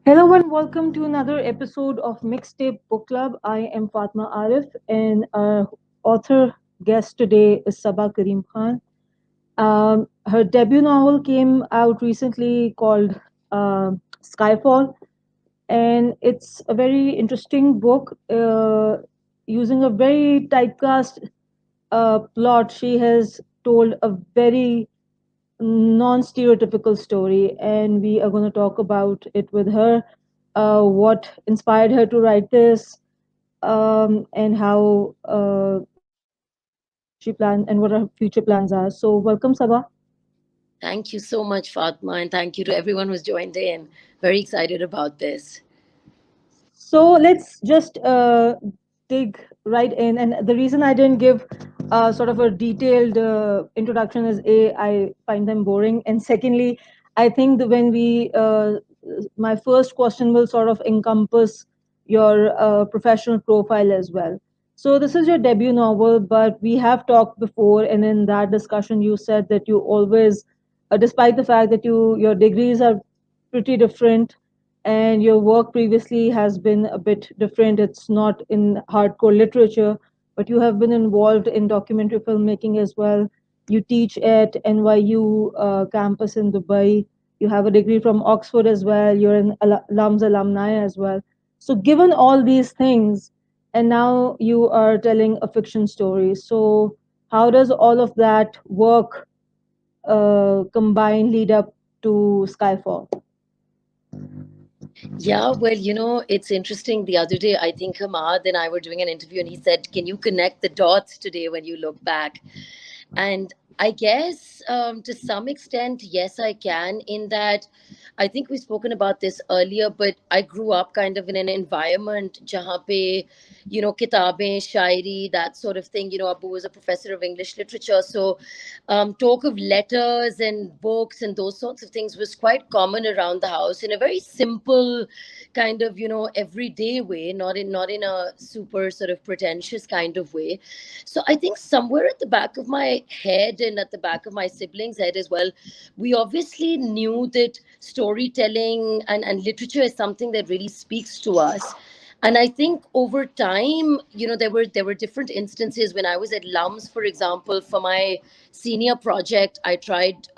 Hello and welcome to another episode of Mixtape Book Club. I am Fatma Arif, and our author guest today is Saba Karim Khan. Her debut novel came out recently called Skyfall, and it's a very interesting book. Using a very typecast plot, she has told a very non-stereotypical story, and we are going to talk about it with her, what inspired her to write this, and how she plans and what her future plans are. So welcome, Sabah. Thank you so much, Fatma, and thank you to everyone who's joined in. Very excited about this. So let's just dig right in. And the reason I didn't give sort of a detailed introduction is A, I find them boring. And secondly, I think that my first question will sort of encompass your professional profile as well. So this is your debut novel, but we have talked before, and in that discussion, you said that you always, despite the fact that your degrees are pretty different, and your work previously has been a bit different. It's not in hardcore literature, but you have been involved in documentary filmmaking as well. You teach at NYU campus in Dubai. You have a degree from Oxford as well. You're an alums alumni as well. So, given all these things, and now you are telling a fiction story. So, how does all of that work combine lead up to Skyfall? Yeah, well, it's interesting. The other day, I think Hamad and I were doing an interview, and he said, "Can you connect the dots today when you look back?" And I guess to some extent, yes, I can, in that I think we've spoken about this earlier, but I grew up kind of in an environment jahan pe, kitabein, shairi, that sort of thing. Abu was a professor of English literature. So talk of letters and books and those sorts of things was quite common around the house in a very simple kind of, everyday way, not in a super sort of pretentious kind of way. So I think somewhere at the back of my head and at the back of my siblings' head as well, we obviously knew that storytelling and literature is something that really speaks to us. And I think over time, there were different instances when I was at Lums, for example, for my senior project, I tried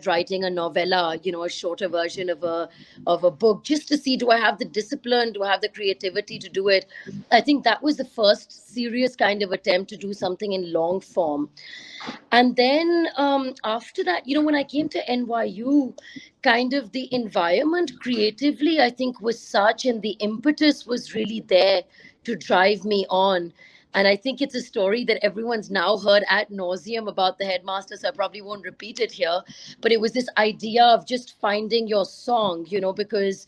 writing a novella, a shorter version of a book, just to see, do I have the discipline, do I have the creativity to do it. I think that was the first serious kind of attempt to do something in long form. And then after that, when I came to NYU, kind of the environment creatively, I think, was such, and the impetus was really there to drive me on. And I think it's a story that everyone's now heard ad nauseum about the headmaster, so I probably won't repeat it here. But it was this idea of just finding your song, because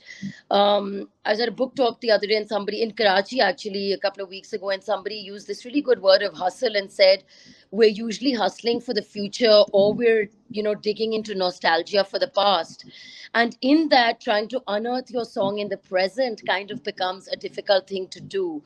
I was at a book talk the other day, and somebody in Karachi, actually, a couple of weeks ago, and somebody used this really good word of hustle and said, we're usually hustling for the future, or we're, digging into nostalgia for the past. And in that, trying to unearth your song in the present kind of becomes a difficult thing to do.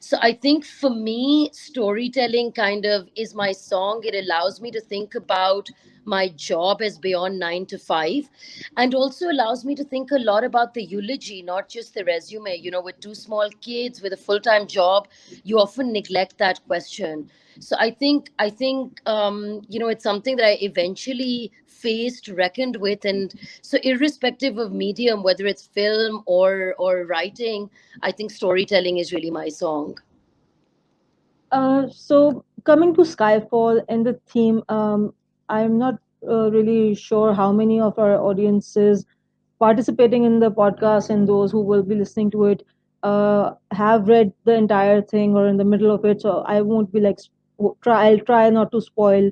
So I think for me, storytelling kind of is my song. It allows me to think about my job as beyond 9 to 5, and also allows me to think a lot about the eulogy, not just the resume. With two small kids, with a full-time job, you often neglect that question. So I think it's something that I eventually faced, reckoned with. And so irrespective of medium, whether it's film or writing, I think storytelling is really my song. So coming to Skyfall and the theme, I'm not really sure how many of our audiences participating in the podcast and those who will be listening to it have read the entire thing or in the middle of it. So I won't be like I'll try not to spoil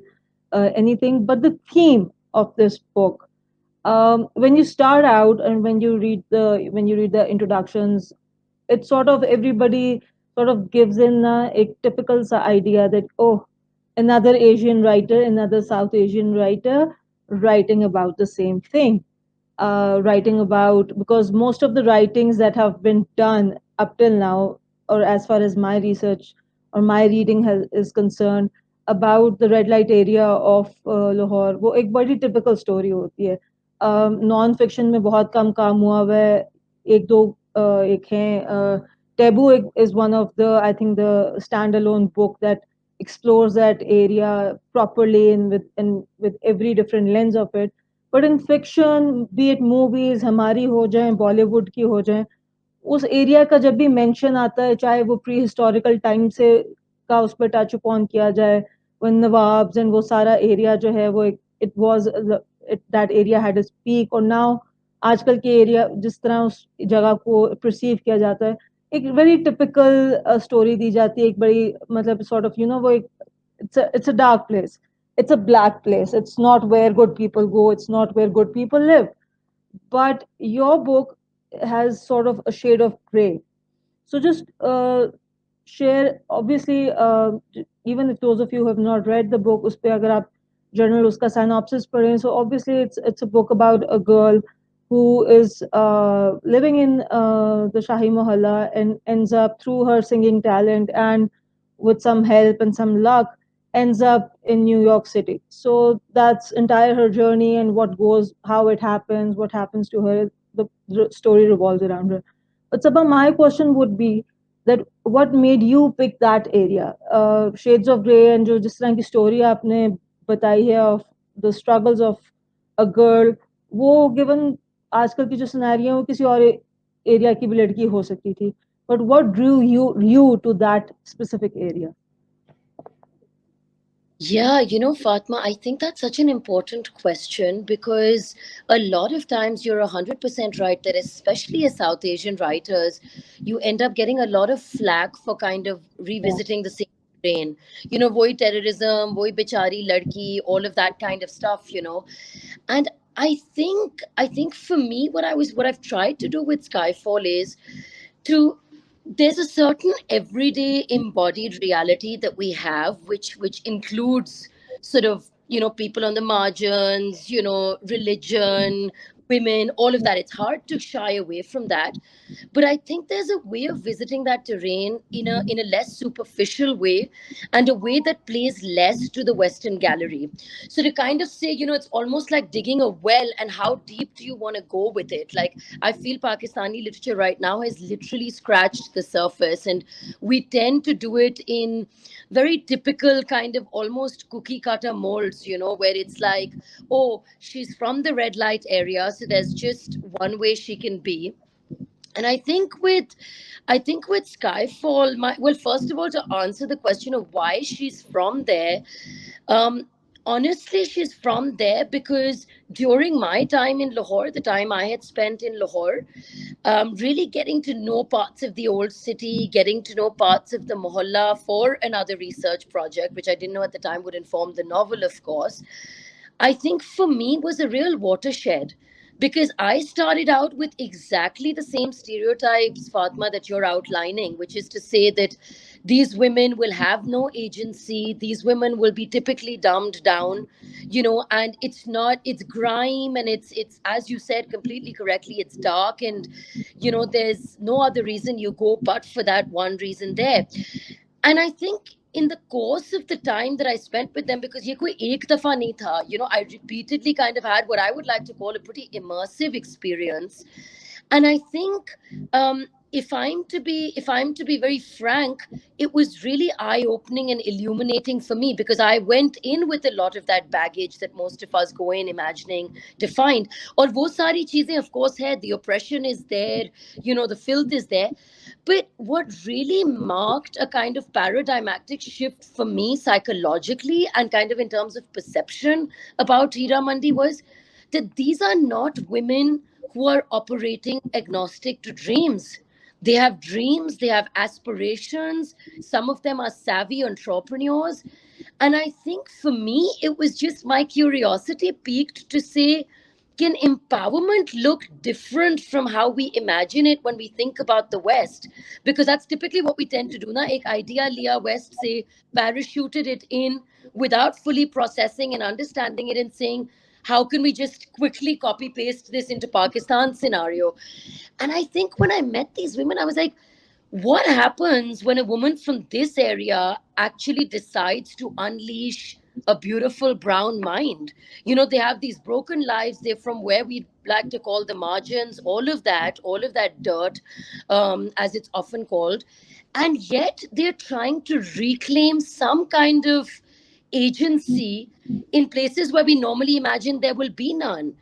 anything. But the theme of this book, when you start out and when you read the introductions, it's sort of everybody sort of gives in a typical idea that, oh, another Asian writer, another South Asian writer writing about the same thing, writing about, because most of the writings that have been done up till now, or as far as my research or my reading is concerned, about the red light area of Lahore, वो एक बड़ी typical story होती है. Non fiction में बहुत कम काम हुआ हुआ है. एक दो एक हैं taboo is one of the, I think, the standalone book that explores that area properly and with every different lens of it. But in fiction, be it movies हमारी हो जाए बॉलीवुड की हो जाए, उस एरिया का जब भी मेंशन आता है, चाहे वो प्री हिस्टोरिकल टाइम से का उस पर टच अपॉन किया जाए, वो नवाब्स एंड वो सारा एरिया जो है वो it was that area had its peak, और नाउ आजकल के एरिया जिस तरह उस जगह को परसीव किया जाता है, एक वेरी टिपिकल स्टोरी दी जाती है, एक बड़ी मतलब सॉर्ट ऑफ वो एक it's a dark place, it's a black place, it's not where good people go, it's not where good people live. But your book has sort of a shade of gray. So just share, obviously, even if those of you who have not read the book, us pe agar aap journal uska synopsis padhe, so obviously it's a book about a girl who is living in the Shahi Mohalla and ends up through her singing talent and with some help and some luck ends up in New York City. So that's entire her journey and what goes, how it happens, what happens to her. The story revolves around her. But Sabah, my question would be that what made you pick that area? Shades of Grey and जो जिस तरह की story आपने बताई है of the struggles of a girl, वो given आजकल की जो scenario है वो किसी और area की भी लड़की हो सकती थी. But what drew you to that specific area? Yeah, Fatma, I think that's such an important question because a lot of times you're 100% right that, especially as South Asian writers, you end up getting a lot of flack for kind of Yeah. revisiting the same terrain. Voi terrorism, voi bichari ladki, all of that kind of stuff. And I think for me, what I've tried to do with Skyfall is to there's a certain everyday embodied reality that we have which includes sort of people on the margins, religion, women, all of that. It's hard to shy away from that, but I think there's a way of visiting that terrain in a less superficial way, and a way that plays less to the Western gallery. So to kind of say, it's almost like digging a well, and how deep do you want to go with it? Like, I feel Pakistani literature right now has literally scratched the surface, and we tend to do it in very typical kind of almost cookie cutter molds, where it's like, oh, she's from the red light area, so there's just one way she can be. And I think with Skyfall, well, first of all, to answer the question of why she's from there, um, honestly, she's from there because during my time in Lahore, the time I had spent in Lahore, really getting to know parts of the old city, getting to know parts of the mohalla for another research project, which I didn't know at the time would inform the novel, of course, I think for me was a real watershed, because I started out with exactly the same stereotypes, Fatma, that you're outlining, which is to say that these women will have no agency, these women will be typically dumbed down, and it's grime, and it's as you said completely correctly, it's dark, and there's no other reason you go but for that one reason there. And I think in the course of the time that I spent with them, because ye koi ek dafa nahi tha, I repeatedly kind of had what I would like to call a pretty immersive experience. And I think, if I'm to be very frank, it was really eye opening and illuminating for me, because I went in with a lot of that baggage that most of us go in imagining to find. Or wo sari cheezein of course hai, the oppression is there, the filth is there. But what really marked a kind of paradigmatic shift for me psychologically and kind of in terms of perception about Heera Mandi was that these are not women who are operating agnostic to dreams. They have dreams, they have aspirations. Some of them are savvy entrepreneurs. And I think for me, it was just my curiosity piqued to say, can empowerment look different from how we imagine it when we think about the West? Because that's typically what we tend to do. Na, ek idea liya West, say, parachuted it in without fully processing and understanding it, and saying, how can we just quickly copy paste this into Pakistan scenario? And I think when I met these women, I was like, what happens when a woman from this area actually decides to unleash a beautiful brown mind. You know, they have these broken lives. They're from where we like to call the margins, all of that dirt, as it's often called. And yet they're trying to reclaim some kind of agency in places where we normally imagine there will be none.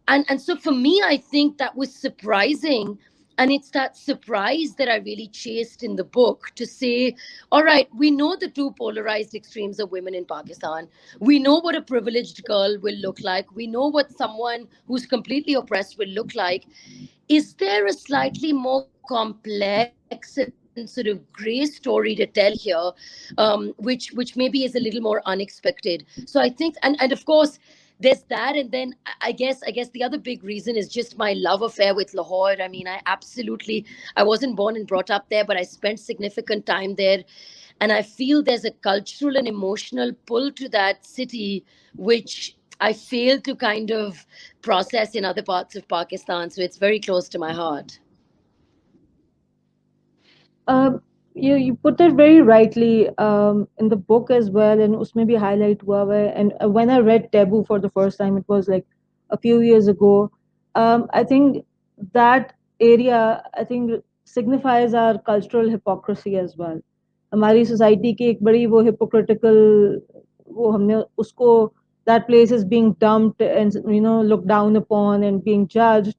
And so for me, I think that was surprising. And it's that surprise that I really chased in the book, to say, all right, we know the two polarized extremes of women in Pakistan. We know what a privileged girl will look like. We know what someone who's completely oppressed will look like. Is there a slightly more complex and sort of gray story to tell here, which maybe is a little more unexpected? So I think, and of course there's that, and then I guess the other big reason is just my love affair with Lahore. I mean, I wasn't born and brought up there, but I spent significant time there, and I feel there's a cultural and emotional pull to that city, which I fail to kind of process in other parts of Pakistan. So it's very close to my heart. Um, you put it very rightly in the book as well, and उसमें भी highlight हुआ हुआ है. And when I read Taboo for the first time, it was like a few years ago. I think that area, I think, signifies our cultural hypocrisy as well. हमारी society की एक बड़ी वो hypocritical, वो हमने उसको, that place is being dumped and looked down upon and being judged,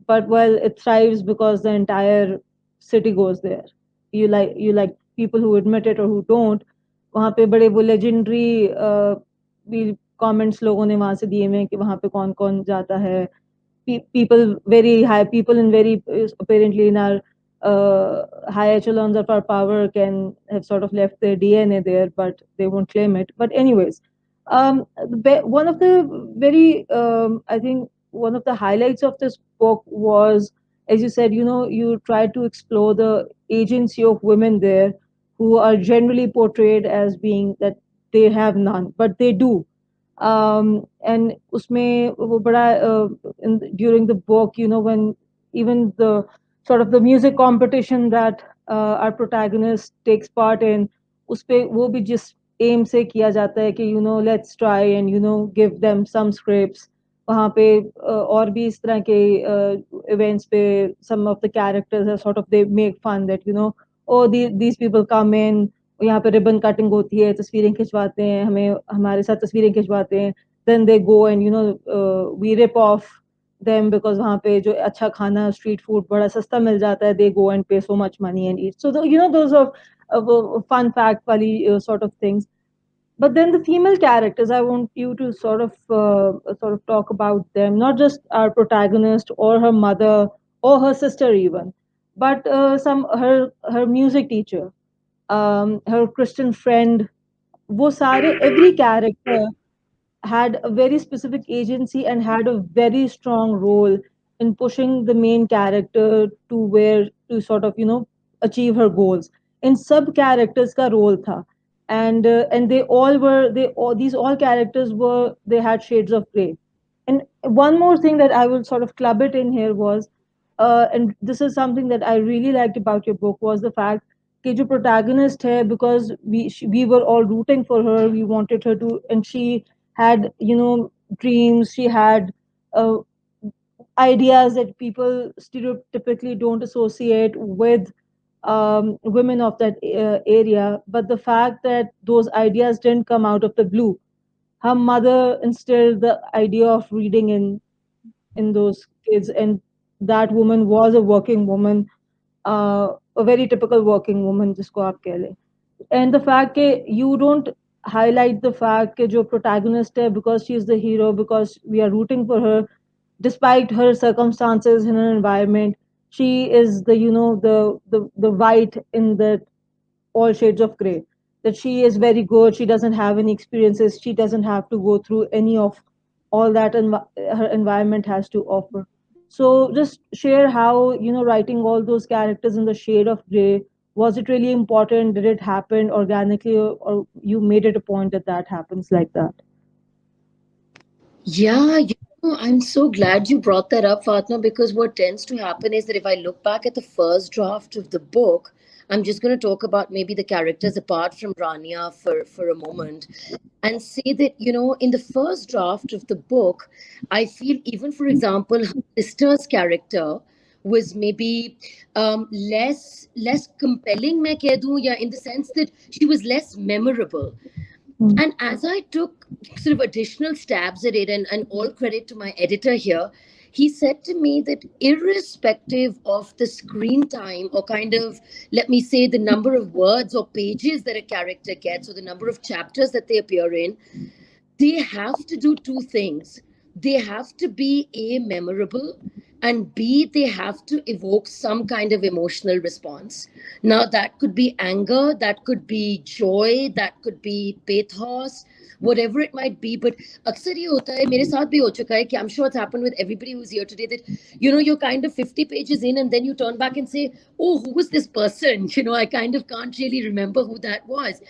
but well, it thrives because the entire city goes there. You like people who admit it or who don't. वहाँ पे बड़े वो legendary भी comments लोगों ने वहाँ से दिए हुए हैं कि वहाँ पे कौन कौन जाता है. People, very high people in very apparently in our high echelons of our power, can have sort of left their DNA there, but they won't claim it. But anyways, one of the very I think one of the highlights of this book was, as you said, you try to explore the agency of women there, who are generally portrayed as being that they have none, but they do. And उसमें वो बड़ा during the book, when even the sort of the music competition that our protagonist takes part in, उसपे वो भी जिस aim से किया जाता है कि let's try and give them some scripts. वहाँ पे और भी इस तरह के events पे some of the characters are sort of, they make fun that oh, these people come in, यहाँ पे रिबन कटिंग होती है, तस्वीरें खिंचवाते हैं, हमें हमारे साथ तस्वीरें खिंचवाते हैं. Then they go and we rip off them because वहाँ पे जो अच्छा खाना, street food बड़ा सस्ता मिल जाता है, they go and pay so much money and eat. So those are fun fact वाली sort of things. But then the female characters, I want you to sort of talk about them, not just our protagonist or her mother or her sister even, but some her music teacher, her Christian friend. वो सारे, every character had a very specific agency and had a very strong role in pushing the main character to where to sort of achieve her goals. In sub characters ka role tha. And they all these all characters were, they had shades of gray. And one more thing that I will sort of club it in here was, and this is something that I really liked about your book, was the fact कि जो protagonist है, because we were all rooting for her, we wanted her to, and she had dreams, she had uh, ideas that people stereotypically don't associate with women of that area. But the fact that those ideas didn't come out of the blue, her mother instilled the idea of reading in those kids, and that woman was a working woman, a very typical working woman जिसको आप कह लें. And the fact that you don't highlight the fact that जो protagonist है, because she is the hero, because we are rooting for her, despite her circumstances in her environment, she is the the white in the all shades of gray. That she is very good, she doesn't have any experiences, she doesn't have to go through any of all that her environment has to offer. So just share how, writing all those characters in the shade of gray, was it really important? Did it happen organically, or you made it a point that that happens like that? Yeah, I'm so glad you brought that up, Fatma, because what tends to happen is that if I look back at the first draft of the book, I'm just going to talk about maybe the characters apart from Rania for a moment, and say that, in the first draft of the book, I feel, even for example, her sister's character was maybe less compelling, मैं कह दूं, या in the sense that she was less memorable. Mm. And as I took sort of additional stabs at it, and all credit to my editor here, he said to me that irrespective of the screen time, or kind of, let me say, the number of words or pages that a character gets, or the number of chapters that they appear in, they have to do two things. They have to be A, memorable, and B, they have to evoke some kind of emotional response. Now, that could be anger, that could be joy, that could be pathos, whatever it might be. But अक्सर ये होता है, मेरे साथ भी हो चुका है कि I'm sure it's happened with everybody who's here today, that you're kind of 50 pages in, and then you turn back and say, oh, who was this person? I kind of can't really remember who that was.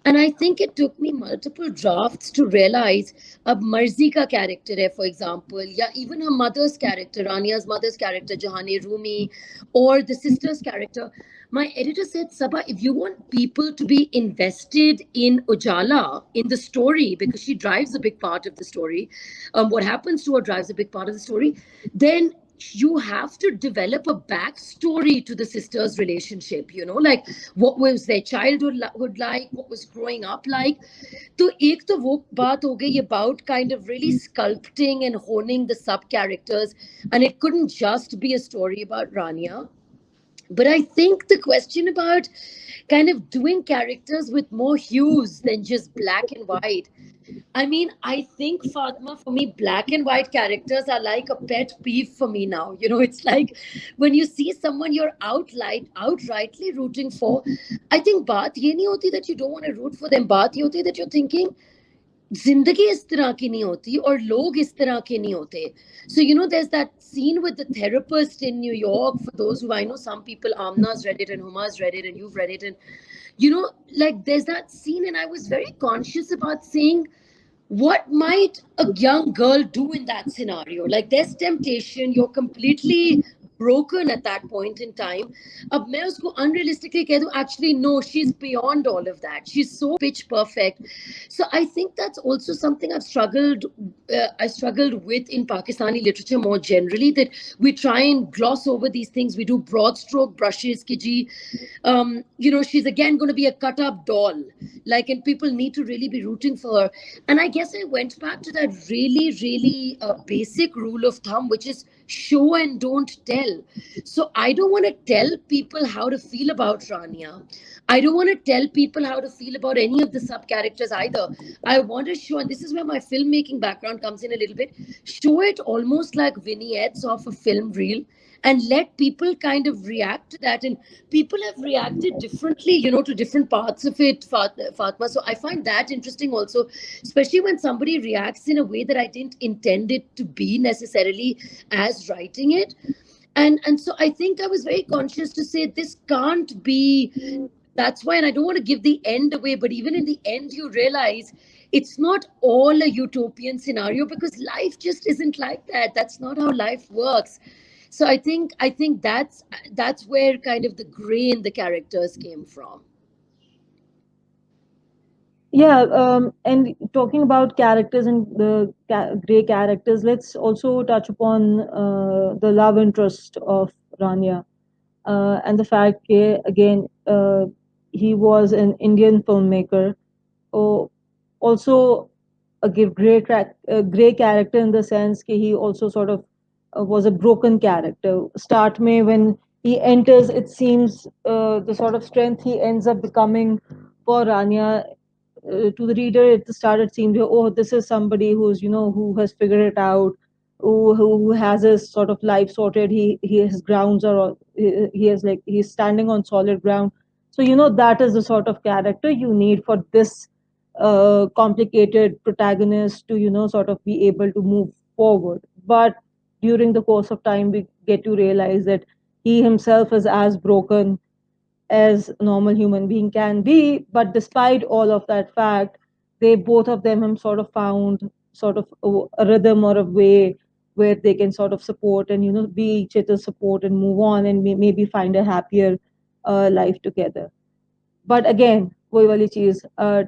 And I think it took me multiple drafts to realize ab Marzi ka character hai, for example, yeah, even her mother's character, Rania's mother's character, Jahane Rumi, or the sister's character. My editor said, Saba, if you want people to be invested in Ujala, in the story, because she drives a big part of the story, what happens to her drives a big part of the story, then you have to develop a backstory to the sisters' relationship, like what was their childhood like, what was growing up like. So एक तो वो बात हो गई about kind of really sculpting and honing the sub characters, and it couldn't just be a story about Rania. But I think the question about kind of doing characters with more hues than just black and white. I mean, I think, Fatma, for me, black and white characters are like a pet peeve for me now. It's like when you see someone you're outrightly rooting for, I think baat ye nahi hoti that you don't want to root for them. Baat ye hoti that you're thinking, जिंदगी इस तरह की नहीं होती और लोग इस तरह के नहीं होते. So, there's that scene with the therapist in New York. For those who, I know some people, Amna's read it and Huma's read it and you've read it. And, like there's that scene, and I was very conscious about saying, what might a young girl do in that scenario? Like there's temptation, you're completely broken at that point in time. अब मैं उसको unrealistically कह दूं, actually no, she's beyond all of that. She's so pitch perfect. So I think that's also something I struggled with in Pakistani literature more generally, that we try and gloss over these things. We do broad stroke brushes, Kiji. She's again going to be a cut up doll, like, and people need to really be rooting for her. And I guess I went back to that really, really basic rule of thumb, which is show and don't tell. So I don't want to tell people how to feel about Rania. I don't want to tell people how to feel about any of the sub characters either. I want to show, and this is where my filmmaking background comes in a little bit, show it almost like vignettes of a film reel, and let people kind of react to that. And people have reacted differently, to different parts of it, Fatma. So I find that interesting also, especially when somebody reacts in a way that I didn't intend it to be necessarily as writing it. And so I think I was very conscious to say this can't be. That's why, and I don't want to give the end away, but even in the end, you realize it's not all a utopian scenario, because life just isn't like that. That's not how life works. So I think that's where kind of the gray in the characters came from. Yeah, and talking about characters and the gray characters, let's also touch upon the love interest of Rania, and the fact that, again, he was an Indian filmmaker. Oh, also a gray character in the sense that he also sort of was a broken character. Start May, when he enters, it seems the sort of strength he ends up becoming for Rania, to the reader at the start it seemed, oh, this is somebody who's, who has figured it out, who has his sort of life sorted. His grounds are he is like he's standing on solid ground. So that is the sort of character you need for this complicated protagonist to sort of be able to move forward. But during the course of time we get to realize that he himself is as broken as a normal human being can be. But despite all of that fact, they both of them have sort of found sort of a rhythm or a way where they can sort of support and be each other's support and move on and maybe find a happier life together. But again, वही वाली चीज,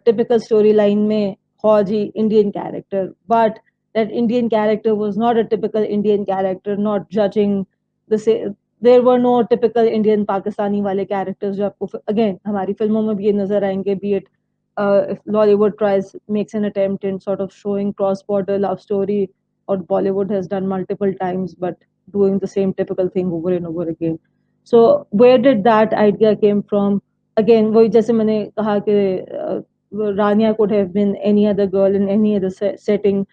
typical storyline में फौजी Indian character, but that Indian character was not a typical Indian character, not judging the say. There were no typical Indian Pakistani वाले characters जो आपको again हमारी फिल्मों में भी ये नजर आएंगे, be it if Lollywood tries makes an attempt in sort of showing cross border love story, or Bollywood has done multiple times, but doing the same typical thing over and over again. So where did that idea came from? Again, वही जैसे मैंने कहा कि Rania could have been any other girl in any other setting.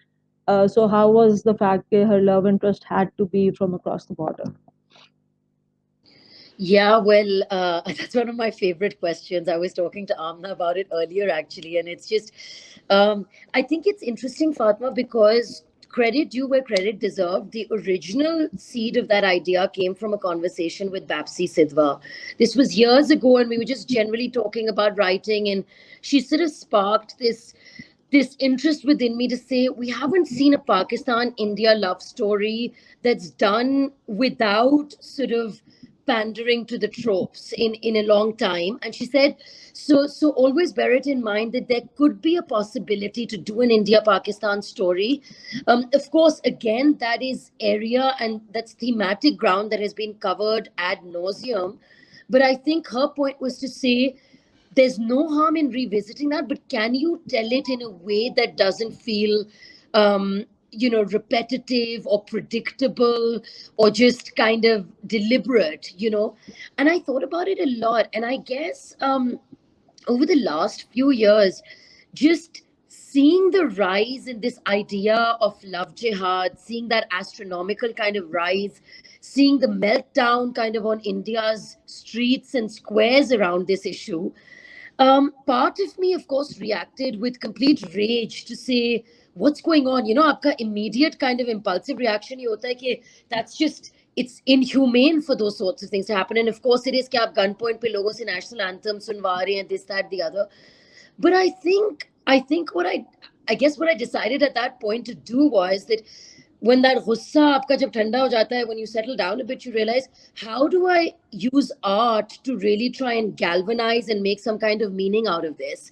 So how was the fact that her love interest had to be from across the border? Yeah, well, that's one of my favorite questions. I was talking to Amna about it earlier, actually, and it's just, I think it's interesting, Fatma, because credit due where credit deserved. The original seed of that idea came from a conversation with Bapsi Sidhwa. This was years ago, and we were just generally talking about writing, and she sort of sparked this interest within me to say we haven't seen a Pakistan India love story that's done without sort of pandering to the tropes in a long time. And she said, so always bear it in mind that there could be a possibility to do an India Pakistan story. Of course, again, that is area and that's thematic ground that has been covered ad nauseum. But I think her point was to say there's no harm in revisiting that, but can you tell it in a way that doesn't feel repetitive or predictable or just kind of deliberate. And I thought about it a lot, and I guess over the last few years, just seeing the rise in this idea of love jihad, seeing that astronomical kind of rise, seeing the meltdown kind of on India's streets and squares around this issue, part of me, of course, reacted with complete rage to say, what's going on? Aapka immediate kind of impulsive reaction ye hota hai ki that's just, it's inhumane for those sorts of things to happen. And of course, it is ki aap gunpoint pe logon se national anthem sunwa rahe hain, this, that, the other. But I think I guess what I decided at that point to do was that when that gussa aapka jab thanda ho jata hai, when you settle down a bit, you realize, how do I use art to really try and galvanize and make some kind of meaning out of this?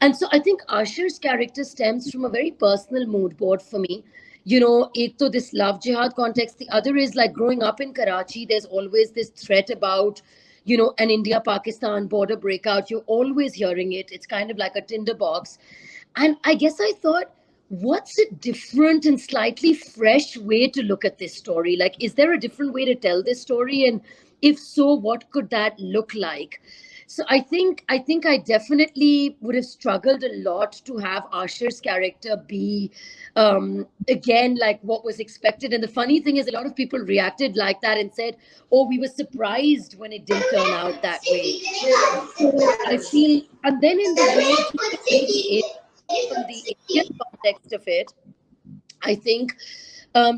And so I think Asher's character stems from a very personal mood board for me. Ek to this love jihad context. The other is like growing up in Karachi, there's always this threat about, an India Pakistan border breakout. You're always hearing it. It's kind of like a tinderbox. And I guess I thought, what's a different and slightly fresh way to look at this story? Like, is there a different way to tell this story? And if so, what could that look like? So I think I definitely would have struggled a lot to have Asher's character be again like what was expected. And the funny thing is, a lot of people reacted like that and said, "Oh, we were surprised when it didn't turn out that way." So I feel, and then in the way he really behaved from the Indian context of it, I think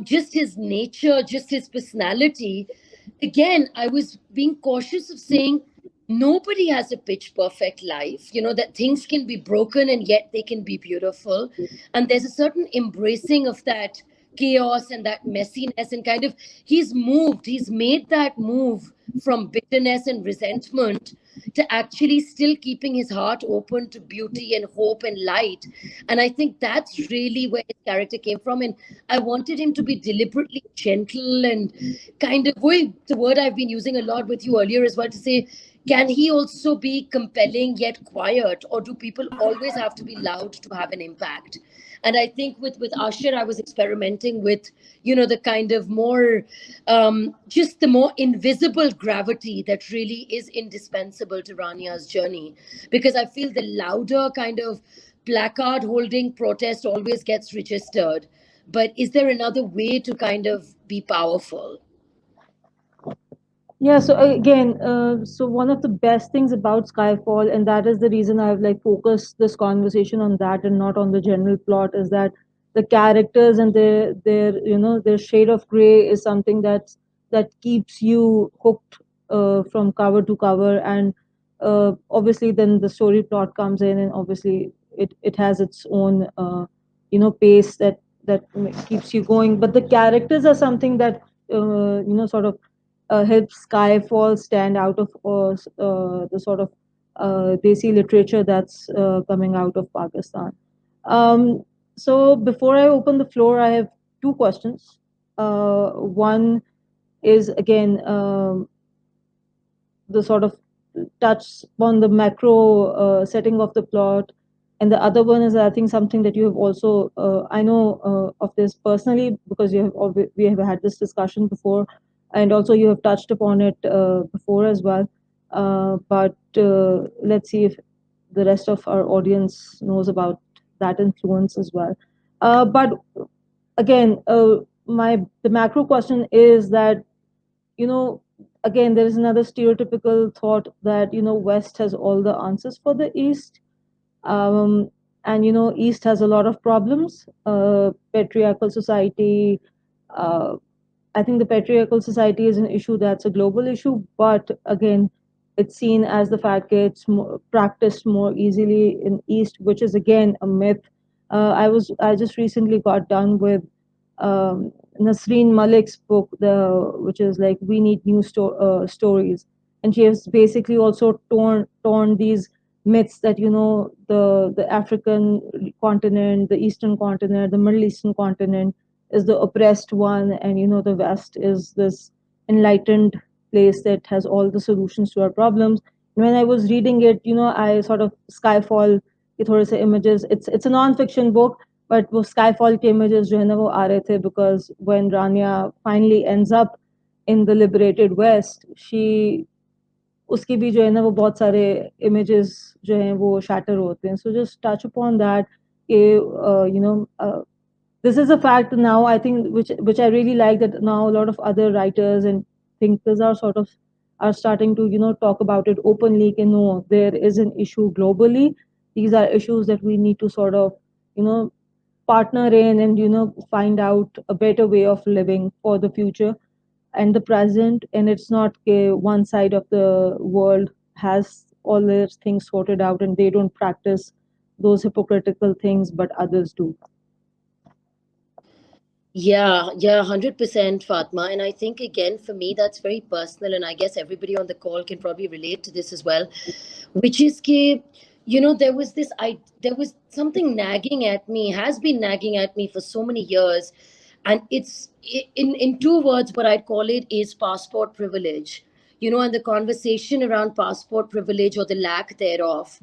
just his nature, just his personality. Again, I was being cautious of saying nobody has a pitch perfect life, that things can be broken and yet they can be beautiful. And there's a certain embracing of that chaos and that messiness, and kind of he's made that move from bitterness and resentment to actually still keeping his heart open to beauty and hope and light. And I think that's really where his character came from. And I wanted him to be deliberately gentle and kind of, boy, the word I've been using a lot with you earlier as well, to say, can he also be compelling yet quiet, or do people always have to be loud to have an impact? And I think with Asher, I was experimenting with, the kind of more, just the more invisible gravity that really is indispensable to Rania's journey. Because I feel the louder kind of placard holding protest always gets registered. But is there another way to kind of be powerful? Yeah, so again, so one of the best things about Skyfall, and that is the reason I've like focused this conversation on that and not on the general plot, is that the characters and their shade of gray is something that keeps you hooked from cover to cover. And obviously then the story plot comes in, and obviously it has its own pace that keeps you going. But the characters are something that sort of helps Skyfall stand out of the sort of desi literature that's coming out of Pakistan. Um, so before I open the floor, I have two questions. One is again the sort of touch on the macro setting of the plot, and the other one is I think something that you have also I know of this personally because we have had this discussion before, and also you have touched upon it before as well. But let's see if the rest of our audience knows about that influence as well. But again, my the macro question is that, you know, again, there is another stereotypical thought that, West has all the answers for the East. um, and East has a lot of problems, patriarchal society. uh, I think the patriarchal society is an issue that's a global issue, but again, it's seen as the fact that it's practiced more easily in East, which is again a myth. I just recently got done with Nasreen Malik's book, which is like We Need New Stories, and she has basically also torn these myths that, the African continent, the Eastern continent, the Middle Eastern continent is the oppressed one, and the West is this enlightened place that has all the solutions to our problems. When I was reading it, I sort of Skyfall के थोड़े से images. It's a non-fiction book, but वो Skyfall के images जो है ना वो आ रहे थे because when Rania finally ends up in the liberated West, उसकी भी जो है ना वो बहुत सारे images जो हैं वो shatter होते हैं. So just touch upon that. This is a fact now, I think, which I really like, that now a lot of other writers and thinkers are starting to talk about it openly. No, there is an issue globally. These are issues that we need to sort of you know partner in, and find out a better way of living for the future and the present. And it's not one side of the world has all their things sorted out and they don't practice those hypocritical things, but others do. Yeah, yeah, 100% Fatma. And I think, again, for me, that's very personal. And I guess everybody on the call can probably relate to this as well, which is, ki, there was something nagging at me, has been nagging at me for so many years. And it's in two words, what I'd call it is passport privilege, and the conversation around passport privilege or the lack thereof.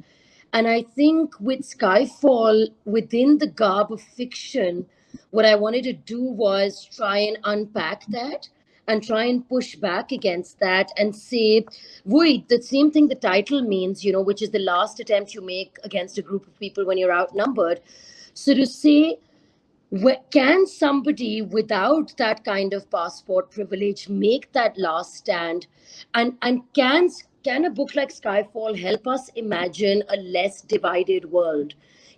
And I think with Skyfall, within the garb of fiction, what I wanted to do was try and unpack that and try and push back against that and say, wait, the same thing the title means, which is the last attempt you make against a group of people when you're outnumbered. So to say, can somebody without that kind of passport privilege make that last stand? And can a book like Skyfall help us imagine a less divided world?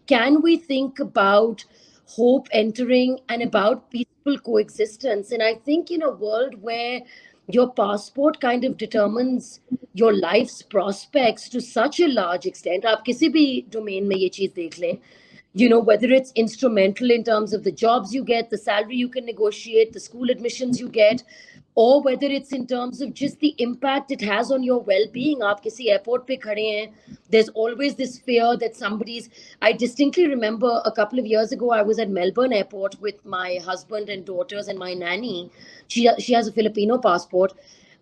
Can we think about hope entering and about peaceful coexistence? And I think in a world where your passport kind of determines your life's prospects to such a large extent, आप किसी भी domain में ये चीज देख लें, whether it's instrumental in terms of the jobs you get, the salary you can negotiate, the school admissions you get, or whether it's in terms of just the impact it has on your well-being. आप किसी airport पे खड़े हैं, there's always this fear that somebody's. I distinctly remember a couple of years ago, I was at Melbourne airport with my husband and daughters and my nanny. She has a Filipino passport.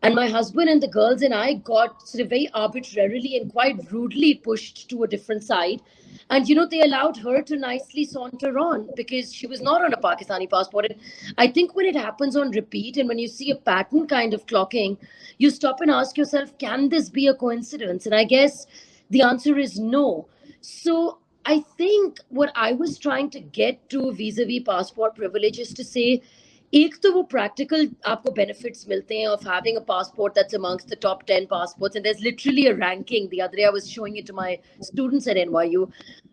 And my husband and the girls and I got sort of very arbitrarily and quite rudely pushed to a different side. And, they allowed her to nicely saunter on because she was not on a Pakistani passport. And I think when it happens on repeat and when you see a pattern kind of clocking, you stop and ask yourself, can this be a coincidence? And I guess the answer is no. So I think what I was trying to get to vis-a-vis passport privilege is to say, एक तो वो practical आपको benefits मिलते हैं of having a passport that's amongst the top 10 passports, and there's literally a ranking. The other day I was showing it to my students at NYU.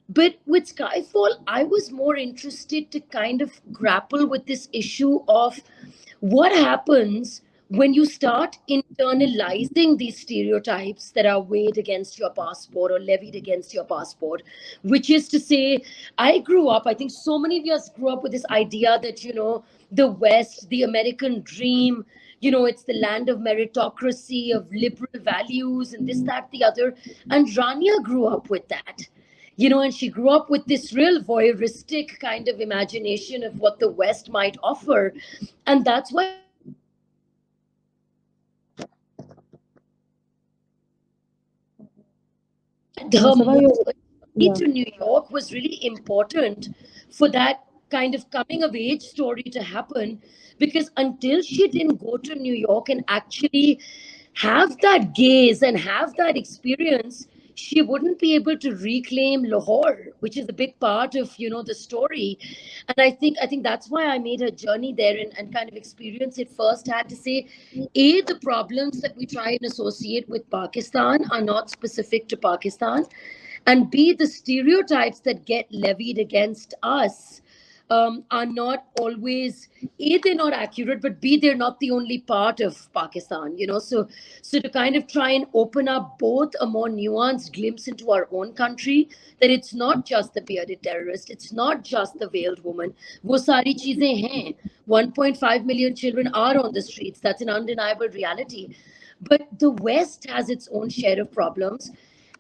But with Skyfall, I was more interested to kind of grapple with this issue of what happens when you start internalizing these stereotypes that are weighed against your passport or levied against your passport. Which is to say, I think so many of us grew up with this idea that, the West, the American dream, it's the land of meritocracy, of liberal values, and this, that, the other. And Rania grew up with that. And she grew up with this real voyeuristic kind of imagination of what the West might offer. And that's why I think her move to New York Sabah, yeah. was really important for that kind of coming of age story to happen, because until she didn't go to New York and actually have that gaze and have that experience, she wouldn't be able to reclaim Lahore, which is a big part of the story. And I think that's why I made her journey there, and kind of experience it firsthand, to say, the problems that we try and associate with Pakistan are not specific to Pakistan, and B, the stereotypes that get levied against us are not always, A, they're not accurate, but B, they're not the only part of Pakistan. So to kind of try and open up both a more nuanced glimpse into our own country, that it's not just the bearded terrorist, it's not just the veiled woman. वो सारी चीजें हैं. 1.5 million children are on the streets. That's an undeniable reality. But the West has its own share of problems.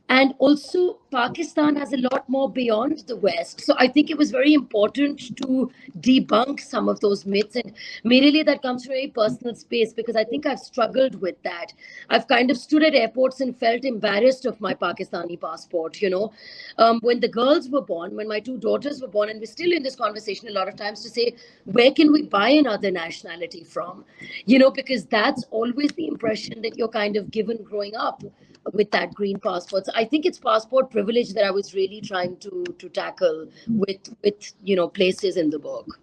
And also, Pakistan has a lot more beyond the West. So I think it was very important to debunk some of those myths. And merely that comes from a very personal space, because I think I've struggled with that. I've kind of stood at airports and felt embarrassed of my Pakistani passport. When the girls were born, when my two daughters were born, and we're still in this conversation a lot of times to say, where can we buy another nationality from? Because that's always the impression that you're kind of given growing up with that green passport. So I think it's passport privilege that I was really trying to tackle with places in the book.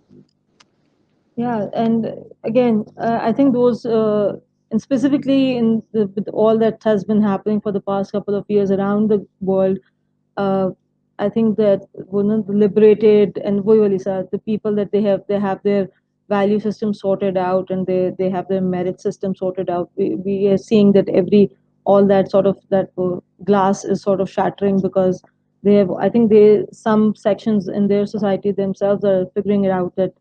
Yeah, and again, I think those, and specifically with all that has been happening for the past couple of years around the world, uh, I think that the liberated and वही वाली the people that they have their value system sorted out, and they have their merit system sorted out. We are seeing that all that sort of that glass is sort of shattering, because they have, I think, they some sections in their society themselves are figuring it out, that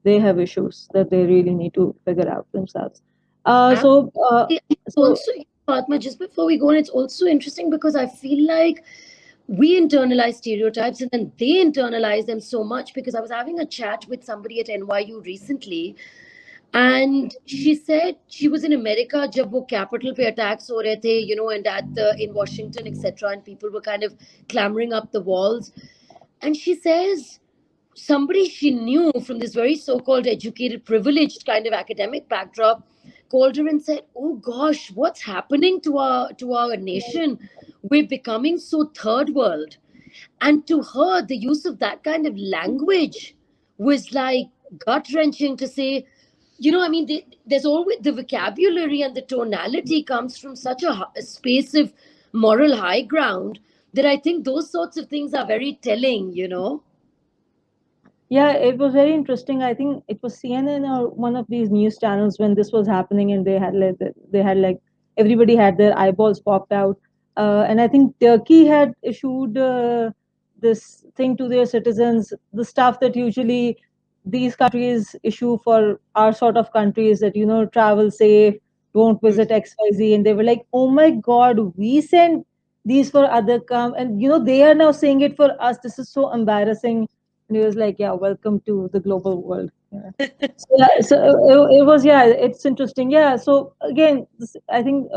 they have issues that they really need to figure out themselves. Uh, so uh, Absolutely. so Also, Fatma, just before we go on, it's also interesting because I feel like we internalize stereotypes and then they internalize them so much. Because I was having a chat with somebody at NYU recently, and she said she was in America जब वो Capitol पे attacks हो रहे थे, and in Washington, etc., and people were kind of clambering up the walls. And she says somebody she knew from this very so-called educated, privileged kind of academic backdrop called her and said, "Oh gosh, what's happening to our nation? We're becoming so third world." And to her, the use of that kind of language was like gut wrenching, to say, I mean, there's always the vocabulary and the tonality comes from such a space of moral high ground, that I think those sorts of things are very telling. yeah, it was very interesting. I think it was CNN or one of these news channels when this was happening, and they had like everybody had their eyeballs popped out, and I think Turkey had issued this thing to their citizens, the stuff that usually these countries issue for our sort of countries, that travel safe, don't visit XYZ, and they were like, oh my God, we sent these for other come, and they are now saying it for us. This is so embarrassing. And he was like, yeah, welcome to the global world. Yeah. So, yeah, so it was, yeah, it's interesting. Yeah. So again, I think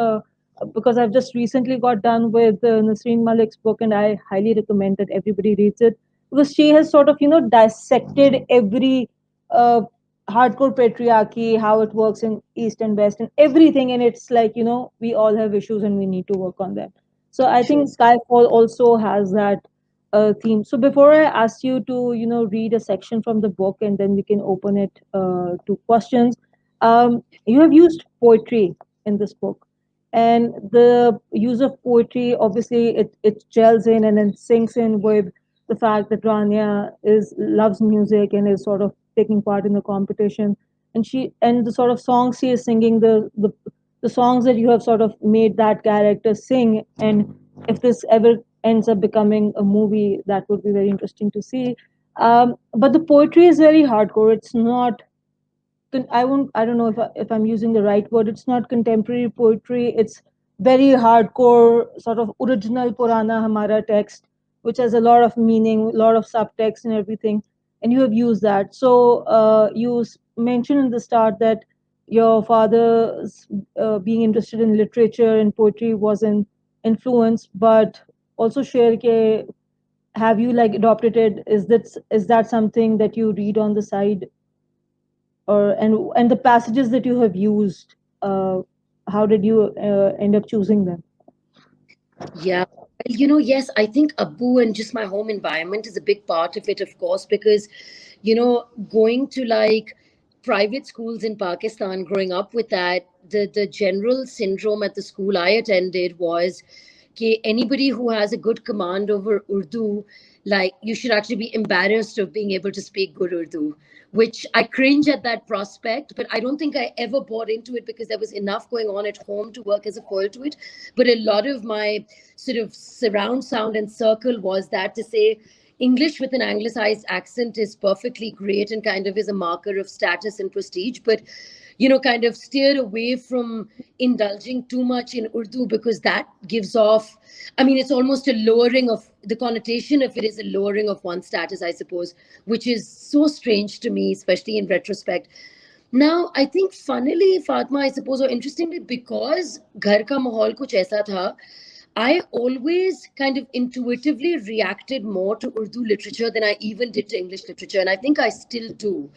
because I've just recently got done with Nasreen Malik's book, and I highly recommend that everybody reads it, because she has sort of dissected every uh, hardcore patriarchy, how it works in East and West, and everything. And it's like, we all have issues and we need to work on them. So I think Sure. Skyfall also has that theme. So before I ask you to, read a section from the book, and then we can open it to questions, you have used poetry in this book, and the use of poetry, obviously, it gels in and then sinks in with the fact that Rania loves music and is sort of taking part in the competition, and the sort of songs she is singing, the songs that you have sort of made that character sing, and if this ever ends up becoming a movie, that would be very interesting to see. But the poetry is very hardcore. It's not. I don't know if I'm using the right word. It's not contemporary poetry. It's very hardcore, sort of original Purana Hamara text, which has a lot of meaning, a lot of subtext and everything. And you have used that. So you mentioned in the start that your father's being interested in literature and poetry was an influence, but also share ke, have you like adopted it? Is that something that you read on the side, or and the passages that you have used, how did you end up choosing them? Yeah. Well, yes, I think Abu and just my home environment is a big part of it, of course, because, going to like private schools in Pakistan, growing up with that, the general syndrome at the school I attended was कि anybody who has a good command over Urdu, like you should actually be embarrassed of being able to speak good Urdu, which I cringe at that prospect, but I don't think I ever bought into it because there was enough going on at home to work as a foil to it. But a lot of my sort of surround sound and circle was that to say English with an anglicized accent is perfectly great and kind of is a marker of status and prestige, but kind of steer away from indulging too much in Urdu because that gives off, I mean, it's almost a lowering of the connotation of it is a lowering of one's status, I suppose, which is so strange to me, especially in retrospect. Now, I think funnily, Fatma, I suppose, or interestingly, because ghar ka mahal kuch aisa tha, I always kind of intuitively reacted more to Urdu literature than I even did to English literature. And I think I still do.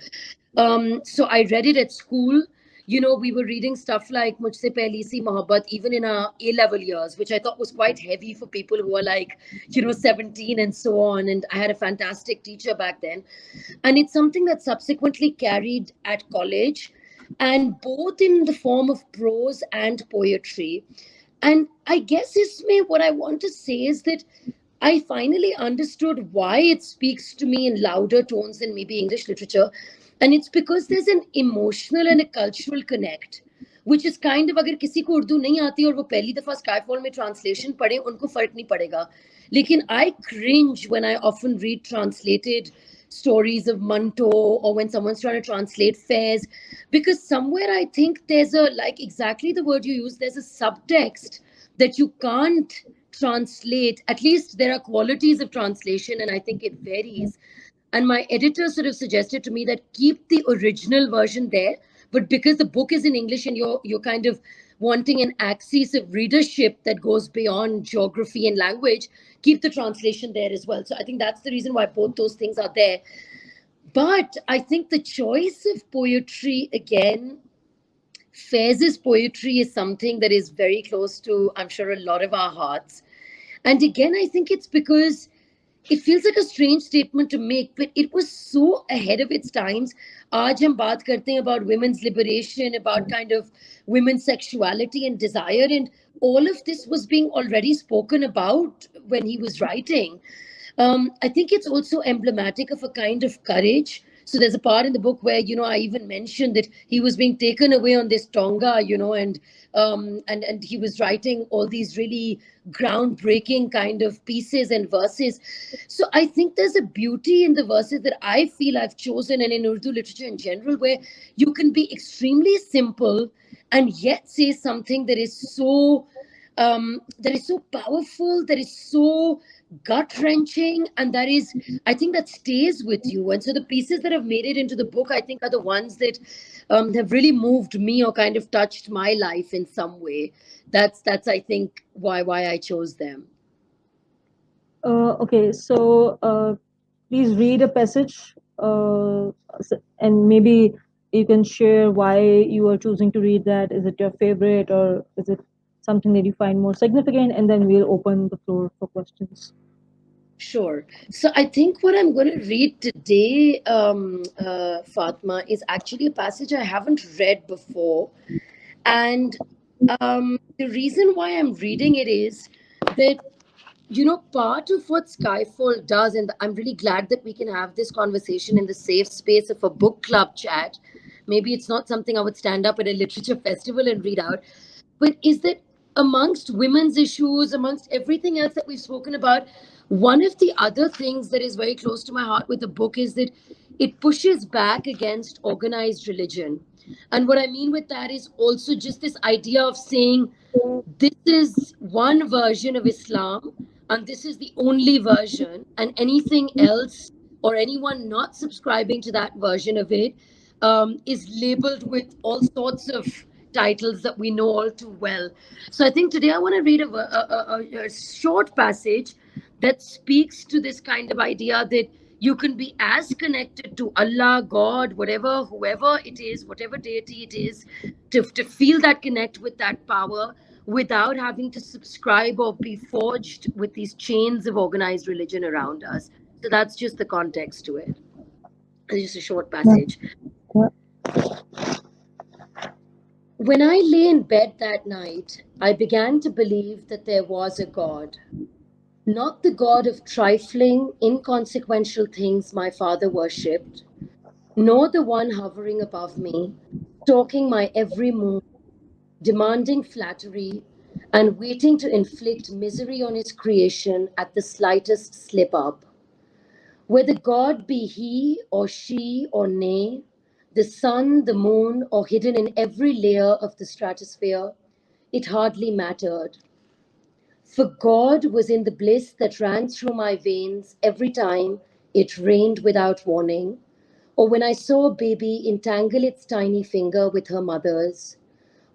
So I read it at school. We were reading stuff like Mujhse Pehli Si Mohabbat even in our A level years, which I thought was quite heavy for people who are like, 17 and so on. And I had a fantastic teacher back then. And it's something that subsequently carried at college, and both in the form of prose and poetry. And I guess, Ismay, what I want to say is that I finally understood why it speaks to me in louder tones than maybe English literature. And it's because there's an emotional and a cultural connect, which is kind of अगर किसी को उर्दू नहीं आती और वो पहली दफा Skyfall में ट्रांसलेशन पढ़े उनको फर्क नहीं पड़ेगा लेकिन I cringe when I often read translated stories of Manto or when someone's trying to translate fairs because somewhere I think there's a like exactly the word you use there's a subtext that you can't translate. At least there are qualities of translation and I think it varies, and my editor sort of suggested to me that keep the original version there, but because the book is in English and you're kind of wanting an axis of readership that goes beyond geography and language, keep the translation there as well. So I think that's the reason why both those things are there. But I think the choice of poetry again, Faiz's poetry is something that is very close to, I'm sure, a lot of our hearts. And again, I think it's because it feels like a strange statement to make, but it was so ahead of its times. Aaj hum baat karte hain about women's liberation, about kind of women's sexuality and desire, and all of this was being already spoken about when he was writing. I think it's also emblematic of a kind of courage. So there's a part in the book where I even mentioned that he was being taken away on this Tonga, and he was writing all these really groundbreaking kind of pieces and verses. So I think there's a beauty in the verses that I feel I've chosen, and in Urdu literature in general, where you can be extremely simple and yet say something that is so powerful, that is so gut wrenching, and that is, I think, that stays with you. And so the pieces that have made it into the book, I think, are the ones that have really moved me or kind of touched my life in some way. That's I think why I chose them. Okay, so please read a passage, and maybe you can share why you are choosing to read that. Is it your favorite, or is it something that you find more significant? And then we'll open the floor for questions. Sure. So I think what I'm going to read today, Fatma, is actually a passage I haven't read before. And the reason why I'm reading it is that, part of what Skyfall does, and I'm really glad that we can have this conversation in the safe space of a book club chat. Maybe it's not something I would stand up at a literature festival and read out, but is that amongst women's issues, amongst everything else that we've spoken about, one of the other things that is very close to my heart with the book is that it pushes back against organized religion. And what I mean with that is also just this idea of saying this is one version of Islam and this is the only version, and anything else or anyone not subscribing to that version of it is labeled with all sorts of titles that we know all too well. So I think today I want to read a short passage that speaks to this kind of idea that you can be as connected to Allah, God, whatever, whoever it is, whatever deity it is, to feel that connect with that power without having to subscribe or be forged with these chains of organized religion around us. So that's just the context to it. It's just a short Yeah. passage. Yeah. When I lay in bed that night, I began to believe that there was a God. Not the God of trifling, inconsequential things my father worshipped, nor the one hovering above me, stalking my every move, demanding flattery, and waiting to inflict misery on his creation at the slightest slip up. Whether God be he or she or nay, the sun, the moon, or hidden in every layer of the stratosphere, it hardly mattered. For God was in the bliss that ran through my veins every time it rained without warning, or when I saw a baby entangle its tiny finger with her mother's,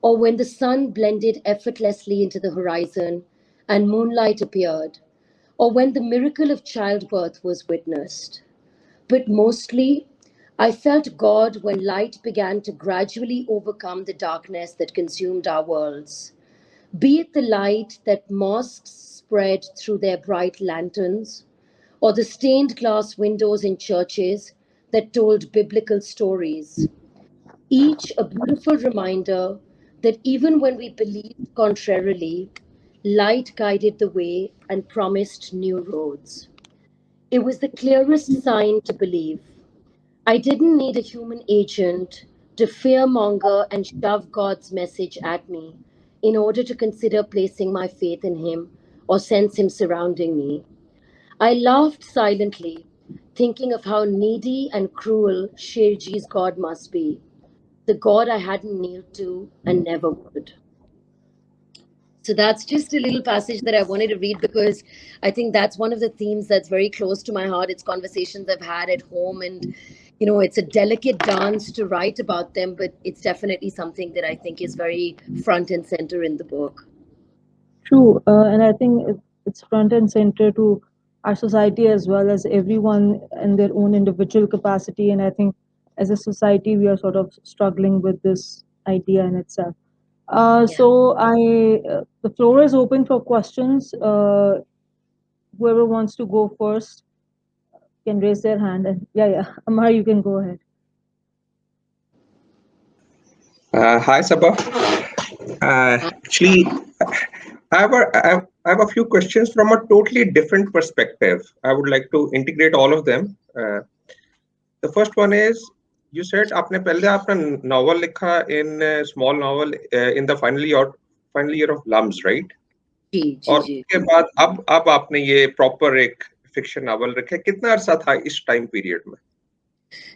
or when the sun blended effortlessly into the horizon and moonlight appeared, or when the miracle of childbirth was witnessed. But mostly, I felt God when light began to gradually overcome the darkness that consumed our worlds. Be it the light that mosques spread through their bright lanterns, or the stained glass windows in churches that told biblical stories, each a beautiful reminder that even when we believed contrarily, light guided the way and promised new roads. It was the clearest sign to believe. I didn't need a human agent to fearmonger and shove God's message at me in order to consider placing my faith in Him or sense Him surrounding me. I laughed silently, thinking of how needy and cruel Sherji's God must be, the God I hadn't kneeled to and never would. So that's just a little passage that I wanted to read because I think that's one of the themes that's very close to my heart. It's conversations I've had at home, and it's a delicate dance to write about them, but it's definitely something that I think is very front and center in the book. True, and I think it's front and center to our society as well as everyone in their own individual capacity. And I think as a society, we are sort of struggling with this idea in itself. Yeah. The floor is open for questions. Whoever wants to go first can raise their hand. And yeah, Amar, you can go ahead. Hi, Saba. Actually, I have a few questions from a totally different perspective. I would like to integrate all of them. The first one is, you said आपने पहले अपना novel लिखा in small novel in the final year of Lums, right? जी जी और जी. उसके बाद अब आपने ये proper एक fiction novel रखा है. कितना अरसा था इस time period में?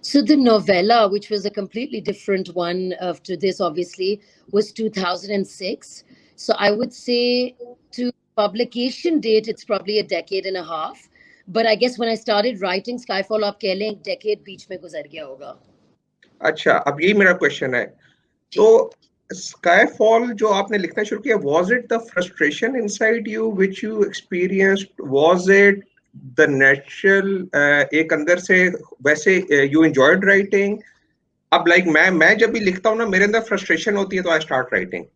So the novella, which was a completely different one to this, obviously, was 2006. So I would say to publication date, it's probably a decade and a half. But I guess when I started writing Skyfall, आप कह लें decade बीच में गुजर गया होगा. अच्छा, अब यही मेरा क्वेश्चन है. जी. तो Skyfall जो आपने लिखना शुरू किया, was it the frustration inside you which you experienced? Was it the natural एक अंदर से वैसे you enjoyed writing? अब like मैं जब भी लिखता हूँ ना, मेरे अंदर frustration होती है तो I start writing.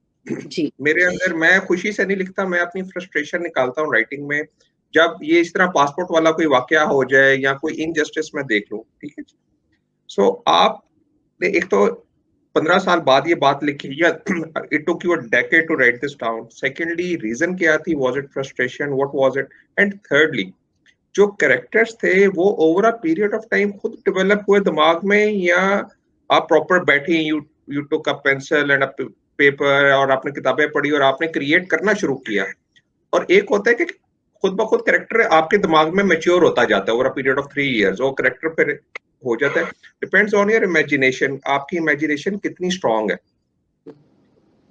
जी. मेरे अंदर मैं खुशी से नहीं लिखता, मैं अपनी frustration निकालता हूँ writing में. जब ये इस तरह पासपोर्ट वाला कोई वाकया हो जाए या कोई इनजस्टिस मैं देख लूँ, ठीक है. सो आप एक तो 15 साल बाद ये बात लिखी या it took you a decade to write this down. Secondly, reason क्या थी? Was it frustration? What was it? And thirdly, जो कैरेक्टर्स थे वो over a period of time खुद डेवलप हुए दिमाग में, या आप प्रॉपर बैठी you took a pencil and a paper और आपने किताबें पढ़ी और आपने क्रिएट करना शुरू किया? और एक होता है कि खुद ब खुद कैरेक्टर आपके दिमाग में मैच्योर होता जाता है over a period of 3 years. वो कैरेक्टर फिर हो जाता है. Depends on your imagination. आपकी imagination कितनी strong है.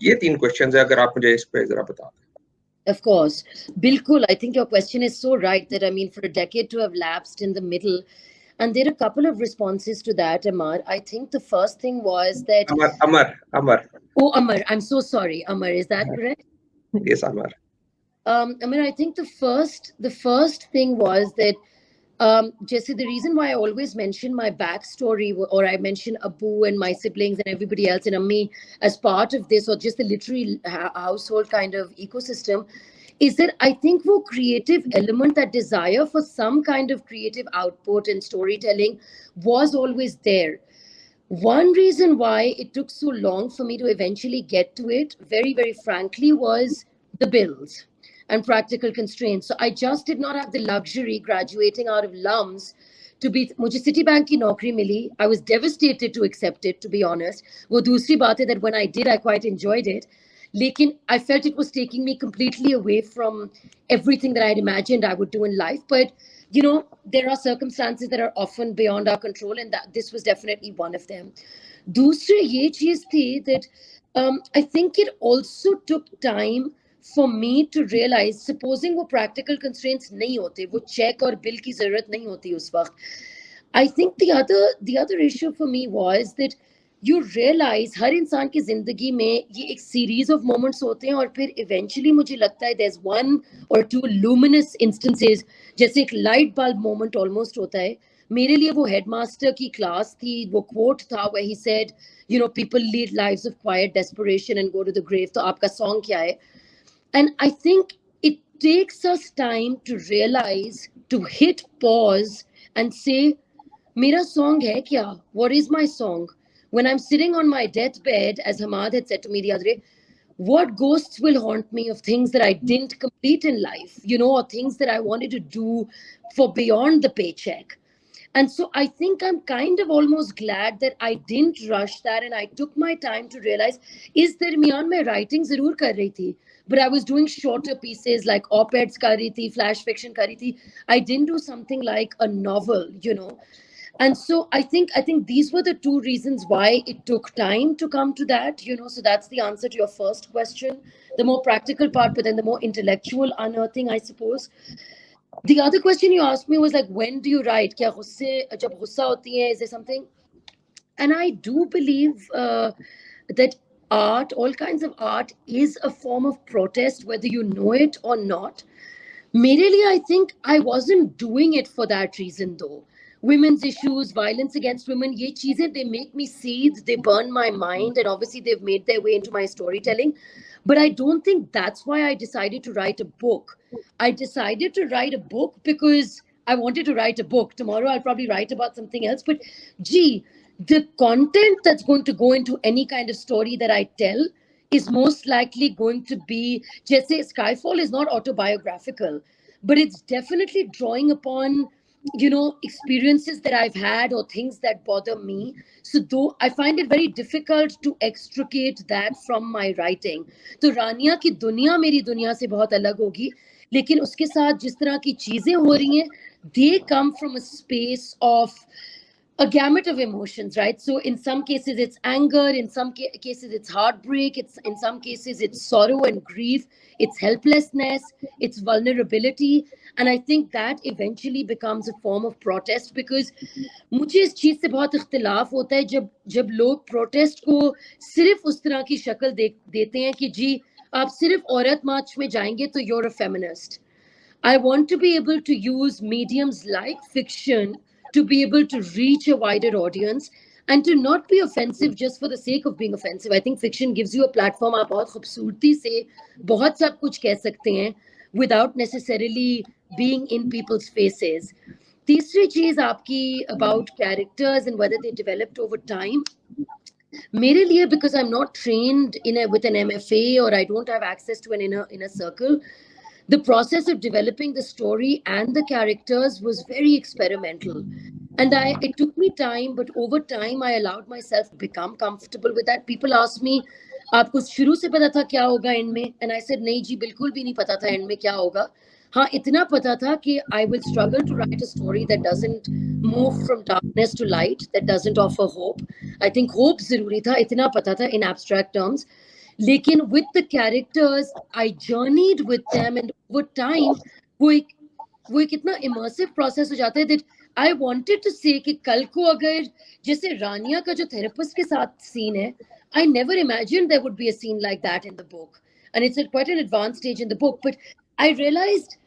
ये 3 questions है, अगर आप मुझे इस पे जरा बता दें. Of course. Bilkul, I think your question is so right that, I mean, for a decade to have lapsed in the middle, and there are a couple of responses to that, Amar. I think the first thing was that. Amar. Oh, Amar, I'm so sorry. Amar, is that correct? Yes, Amar. I mean, I think the first thing was that, Jesse, the reason why I always mention my backstory, or I mention Abu and my siblings and everybody else and Ammi as part of this, or just the literary household kind of ecosystem, is that I think the creative element, that desire for some kind of creative output and storytelling, was always there. One reason why it took so long for me to eventually get to it, very, very frankly, was the bills and practical constraints. So I just did not have the luxury, graduating out of LUMS, to be. मुझे Citibank की नौकरी मिली. I was devastated to accept it, to be honest. वो दूसरी बात है that when I did, I quite enjoyed it. लेकिन I felt it was taking me completely away from everything that I had imagined I would do in life. But there are circumstances that are often beyond our control, and that this was definitely one of them. दूसरी ये चीज थी that I think it also took time for me to realize, supposing वो practical constraints नहीं होते, वो check और bill की जरूरत नहीं होती उस वक्त, I think the other issue for me was that you realize हर इंसान की जिंदगी में ये एक series of moments होते हैं, और फिर eventually मुझे लगता है there's one or two luminous instances, जैसे एक light bulb moment almost होता है. मेरे लिए वो headmaster की class थी, वो quote था where he said, people lead lives of quiet desperation and go to the grave. तो आपका song क्या है? And I think it takes us time to realize, to hit pause and say, Mera song hai kya? What is my song? When I'm sitting on my deathbed, as Hamad had said to me the other day, what ghosts will haunt me of things that I didn't complete in life, or things that I wanted to do for beyond the paycheck. And so I think I'm kind of almost glad that I didn't rush that, and I took my time to realize, is darmiyan mein writing zarur kar rahi thi, but I was doing shorter pieces like op-eds kar rahi thi, flash fiction kar rahi thi. I didn't do something like a novel. And so I think these were the two reasons why it took time to come to that. So that's the answer to your first question, the more practical part, but then the more intellectual unearthing, I suppose. The other question you asked me was like, when do you write? Kya jab gussa hoti hai, is there something? And I do believe that art, all kinds of art, is a form of protest, whether you know it or not. मेरे लिए, I think I wasn't doing it for that reason though. Women's issues, violence against women, ye cheezein, they make me seethe, they burn my mind, and obviously they've made their way into my storytelling. But I don't think that's why I decided to write a book. I decided to write a book because I wanted to write a book. Tomorrow I'll probably write about something else. But gee, the content that's going to go into any kind of story that I tell is most likely going to be, just say Skyfall is not autobiographical, but it's definitely drawing upon, experiences that I've had or things that bother me. So though I find it very difficult to extricate that from my writing. तो रानिया की दुनिया मेरी दुनिया से बहुत अलग होगी, लेकिन उसके साथ जिस तरह की चीजें हो रही हैं, they come from a space of a gamut of emotions, right? So in some cases it's anger, in some cases it's heartbreak, it's in some cases it's sorrow and grief, it's helplessness, it's vulnerability. And I think that eventually becomes a form of protest, because मुझे इस चीज से बहुत इख्तिलाफ होता है जब लोग protest को सिर्फ उस तरह की शक्ल देते हैं कि जी आप सिर्फ औरत मार्च में जाएंगे तो you're a feminist. I want to be able to use mediums like fiction to be able to reach a wider audience and to not be offensive just for the sake of being offensive. I think fiction gives you a platform. आप बहुत खूबसूरती से बहुत सब कुछ कह सकते हैं without necessarily being in people's faces. तीसरी चीज आपकी about characters and whether they developed over time. मेरे लिए, because I'm not trained with an MFA, or I don't have access to an inner circle, the process of developing the story and the characters was very experimental. And it took me time, but over time I allowed myself to become comfortable with that. People ask me, आपको शुरू से पता था क्या होगा end में? And I said, नहीं जी, बिल्कुल भी नहीं पता था end में क्या होगा. हाँ, इतना पता था कि I will struggle to write a story that doesn't move from darkness to light that doesn't offer hope. I think hope zaruri tha, itna pata tha in abstract terms. Lekin with the characters, I journeyed with them, and over time, वो एक वो एक इतना immersive process हो जाता है that I wanted to say कि कल को अगर जैसे रानिया का जो therapist के साथ scene है, I never imagined there would be a scene like that in the book, and it's at quite an advanced stage in the book. But I realized,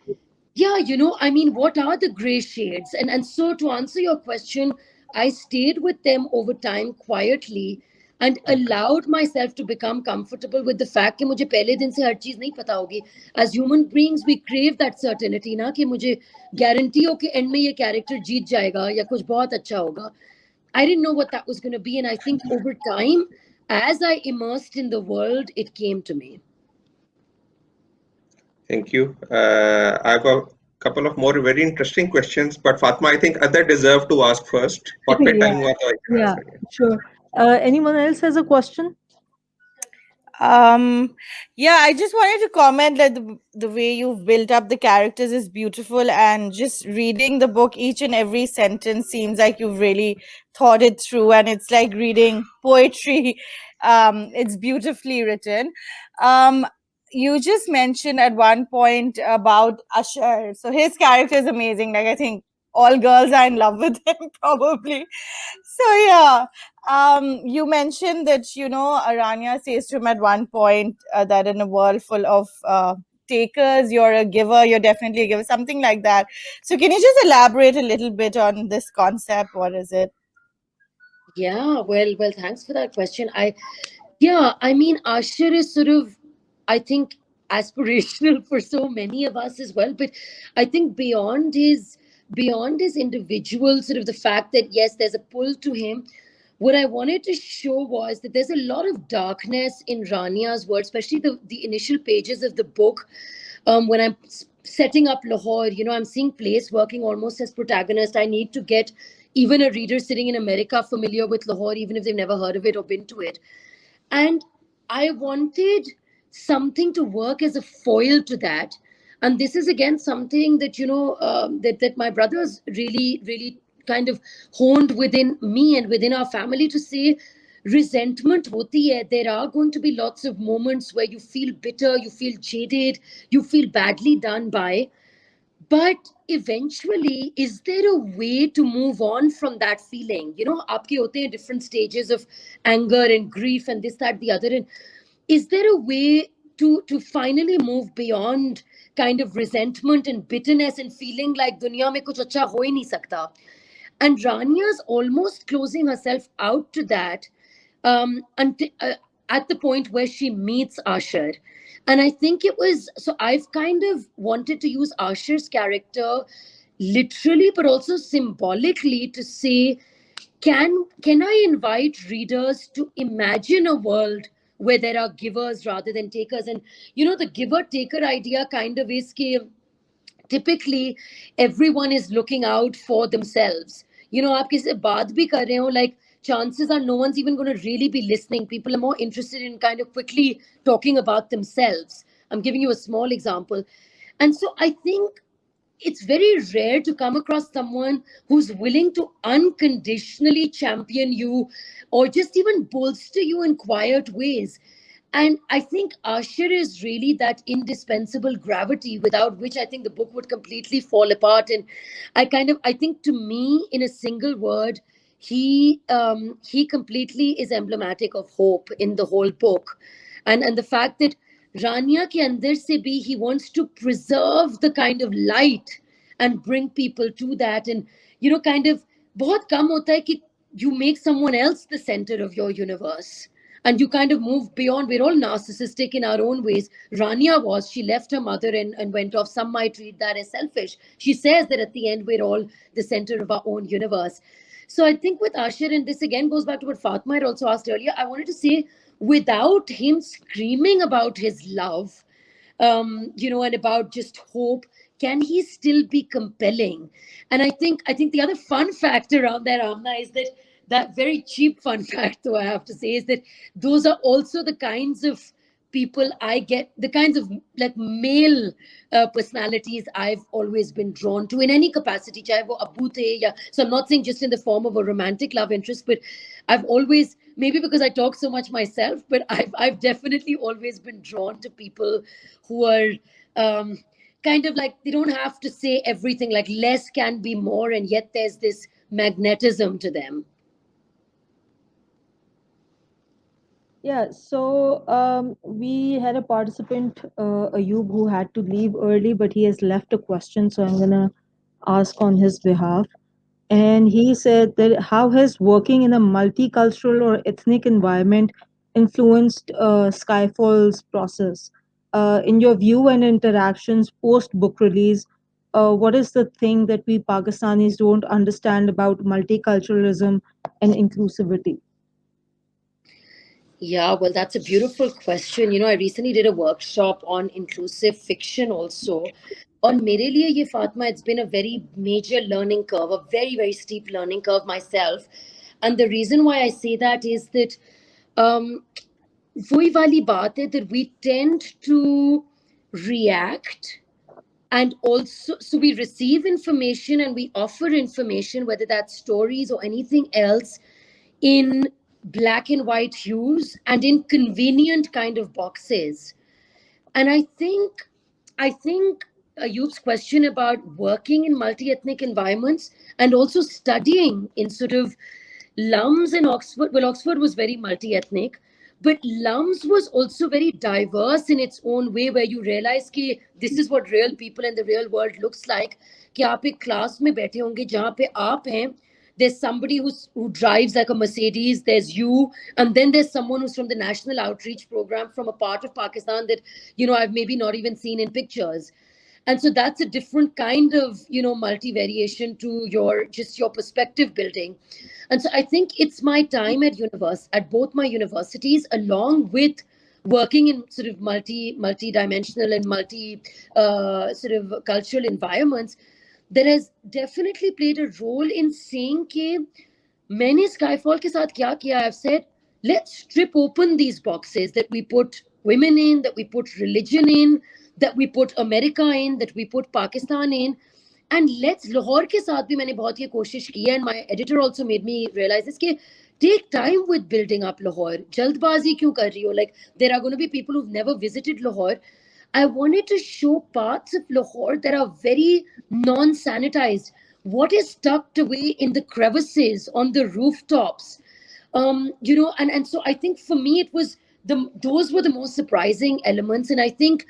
yeah, I mean, what are the gray shades? And so to answer your question, I stayed with them over time quietly and allowed myself to become comfortable with the fact कि मुझे पहले दिन से हर चीज नहीं पता होगी. As human beings, we crave that certainty ना कि मुझे guarantee हो कि end में ये character जीत जाएगा या कुछ बहुत अच्छा होगा. I didn't know what that was going to be, and I think over time, as I immersed in the world, it came to me. Thank you. I have a couple of more very interesting questions, but Fatma, I think other deserve to ask first. What पे Yeah, time हुआ तो I can yeah, answer. sure. Anyone else has a question? Yeah, I just wanted to comment that the way you've built up the characters is beautiful, and just reading the book, each and every sentence seems like you've really thought it through, and it's like reading poetry. It's beautifully written. um you just mentioned at one point about Usher, so his character is amazing. Like, I think all girls are in love with him probably. So yeah, you mentioned that, Aranya says to him at one point that in a world full of takers, you're a giver, you're definitely a giver, something like that. So can you just elaborate a little bit on this concept? What is it? Yeah, well, thanks for that question. I mean, Asher is sort of, I think, aspirational for so many of us as well. But I think beyond his individual sort of the fact that yes, there's a pull to him. What I wanted to show was that there's a lot of darkness in Rania's world, especially the initial pages of the book. When I'm setting up Lahore, I'm seeing Place working almost as protagonist. I need to get even a reader sitting in America familiar with Lahore, even if they've never heard of it or been to it. And I wanted something to work as a foil to that. And this is again something that that my brothers really really kind of honed within me and within our family, to say resentment hoti hai. There are going to be lots of moments where you feel bitter, you feel jaded, you feel badly done by. But eventually, is there a way to move on from that feeling? Aapke hote hain different stages of anger and grief and this, that, the other. And is there a way to finally move beyond kind of resentment and bitterness and feeling like dunya mein kuch acha ho hi nahi sakta? And Rania's almost closing herself out to that, until, at the point where she meets Asher. And I think it was so. I've kind of wanted to use Asher's character literally, but also symbolically, to say, can I invite readers to imagine a world where there are givers rather than takers? And the giver taker idea kind of is कि typically everyone is looking out for themselves. आप किसी से बात भी कर रहे हो, like chances are no one's even going to really be listening. People are more interested in kind of quickly talking about themselves. I'm giving you a small example. And so I think it's very rare to come across someone who's willing to unconditionally champion you or just even bolster you in quiet ways. And I think Asher is really that indispensable gravity without which I think the book would completely fall apart. And I think to me, in a single word, he completely is emblematic of hope in the whole book. And the fact that Rania ke andar se bhi, he wants to preserve the kind of light and bring people to that. And kind of बहुत कम होता है कि you make someone else the center of your universe and you kind of move beyond. We're all narcissistic in our own ways. Rania was. She left her mother and went off. Some might read that as selfish. She says that at the end, we're all the center of our own universe. So I think with Asher, and this again goes back to what Fatma had also asked earlier, I wanted to say, without him screaming about his love, and about just hope, can he still be compelling? And I think the other fun fact around that, Amna, is that very cheap fun fact, though I have to say, is that those are also the kinds of people I get, the kinds of like male personalities I've always been drawn to in any capacity, chahe wo abbu the, ya, so I'm not saying just in the form of a romantic love interest, but I've always, maybe because I talk so much myself, but I've definitely always been drawn to people who are kind of like, they don't have to say everything, like less can be more, and yet there's this magnetism to them. Yeah, so we had a participant, Ayub, who had to leave early, but he has left a question, so I'm gonna ask on his behalf. And he said that how has working in a multicultural or ethnic environment influenced Skyfall's process? In your view and interactions post book release, what is the thing that we Pakistanis don't understand about multiculturalism and inclusivity? Yeah, well, that's a beautiful question. I recently did a workshop on inclusive fiction also. On mere liye ye Fatma, it's been a very major learning curve, a very, very steep learning curve myself. And the reason why I say that is that um, wohi wali baat hai that we tend to react, and also so we receive information and we offer information, whether that's stories or anything else, in black and white hues and in convenient kind of boxes. And I think Ayub's question about working in multi-ethnic environments and also studying in sort of Lums in Oxford, well, Oxford was very multi-ethnic, but Lums was also very diverse in its own way, where you realize कि this is what real people in the real world looks like. कि आप एक class में बैठे होंगे जहाँ पे आप हैं, there's somebody who drives like a Mercedes, there's you, and then there's someone who's from the National Outreach Program from a part of Pakistan that, I've maybe not even seen in pictures. And so that's a different kind of, multi-variation to your perspective building. And so I think it's my time at both my universities, along with working in sort of multi-dimensional and multi sort of cultural environments, that has definitely played a role in saying कि मैंने Skyfall के साथ क्या किया. I've said, let's strip open these boxes that we put women in, that we put religion in, that we put America in, that we put Pakistan in. And let's, Lahore के साथ भी मैंने बहुत ये कोशिश की है, and my editor also made me realize this, कि take time with building up Lahore. जल्दबाजी क्यों कर रही हो? Like, there are going to be people who've never visited Lahore. I wanted to show parts of Lahore that are very non-sanitized. What is tucked away in the crevices on the rooftops? And so I think for me it was those were the most surprising elements, and I think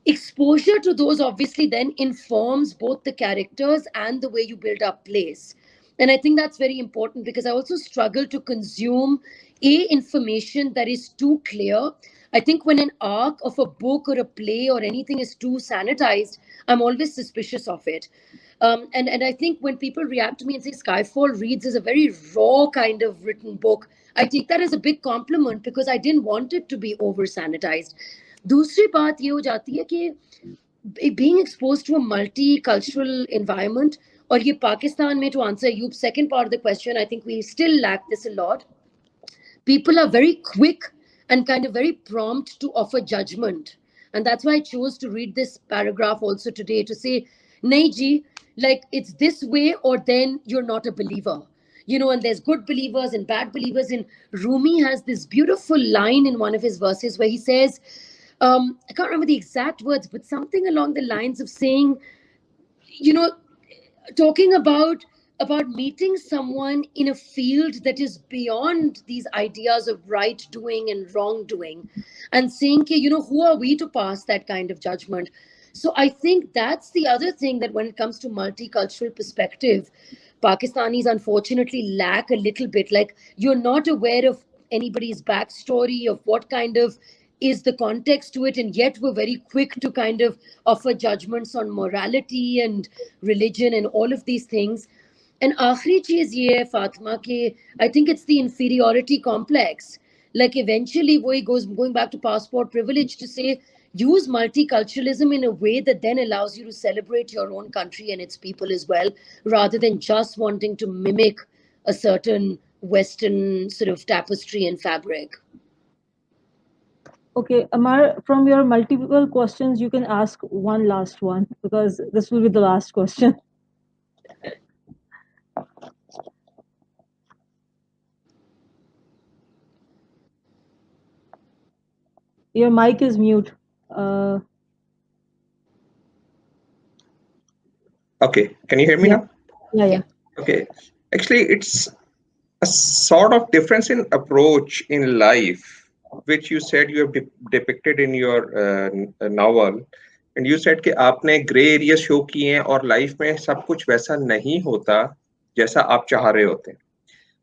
exposure to those obviously then informs both the characters and the way you build up place. And I think that's very important, because I also struggle to consume information that is too clear. I think when an arc of a book or a play or anything is too sanitized, I'm always suspicious of it. And I think when people react to me and say Skyfall reads as a very raw kind of written book, I take that as a big compliment, because I didn't want it to be over sanitized. दूसरी बात ये हो जाती है कि being exposed to a multicultural environment, और ये पाकिस्तान में, to answer your second part of the question, I think we still lack this a lot. People are very quick and kind of very prompt to offer judgment. And that's why I chose to read this paragraph also today, to say, nahi ji, like it's this way or then you're not a believer. And there's good believers and bad believers. And Rumi has this beautiful line in one of his verses where he says, I can't remember the exact words, but something along the lines of saying, talking about meeting someone in a field that is beyond these ideas of right doing and wrongdoing, and saying, who are we to pass that kind of judgment? So I think that's the other thing, that when it comes to multicultural perspective, Pakistanis unfortunately lack a little bit. Like, you're not aware of anybody's backstory, of what kind of is the context to it, and yet we're very quick to kind of offer judgments on morality and religion and all of these things. And aakhri cheez ye hai, Fatima, ke I think it's the inferiority complex. Like, eventually going back to passport privilege, to say use multiculturalism in a way that then allows you to celebrate your own country and its people as well, rather than just wanting to mimic a certain Western sort of tapestry and fabric. Okay, Amar, from your multiple questions, you can ask one last one because this will be the last question. Your mic is mute. Uh, Okay, can you hear me yeah, now? yeah. Okay, actually, it's a sort of difference in approach in life, which you said you have depicted in your novel, and you said कि आपने grey area show किए हैं और life में सब कुछ वैसा नहीं होता जैसा आप चाह रहे होते हैं।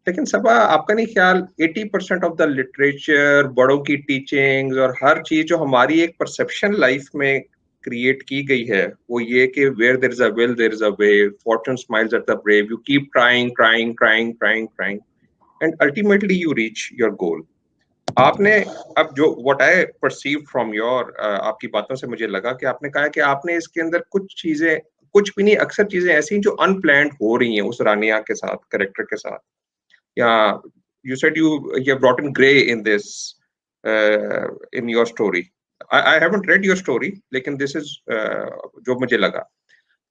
लेकिन सबा आपका नहीं ख्याल 80% ऑफ द लिटरेचर, बड़ों की टीचिंग्स और हर चीज जो हमारी एक परसेप्शन लाइफ में क्रिएट की गई है वो ये कि where there is a will there is a way, fortune smiles at the brave, you keep trying trying trying trying trying and ultimately you reach your goal. आपने अब जो what I perceive from your आपकी बातों से मुझे लगा कि आपने कहा कि आपने इसके अंदर कुछ चीजें, कुछ भी नहीं, अक्सर चीजें ऐसी जो अनप्लान्ड हो रही हैं उस रानिया के साथ, कैरेक्टर के साथ। Yeah, you said you have brought in gray in this in your story. I haven't read your story, लेकिन this is जो मुझे लगा।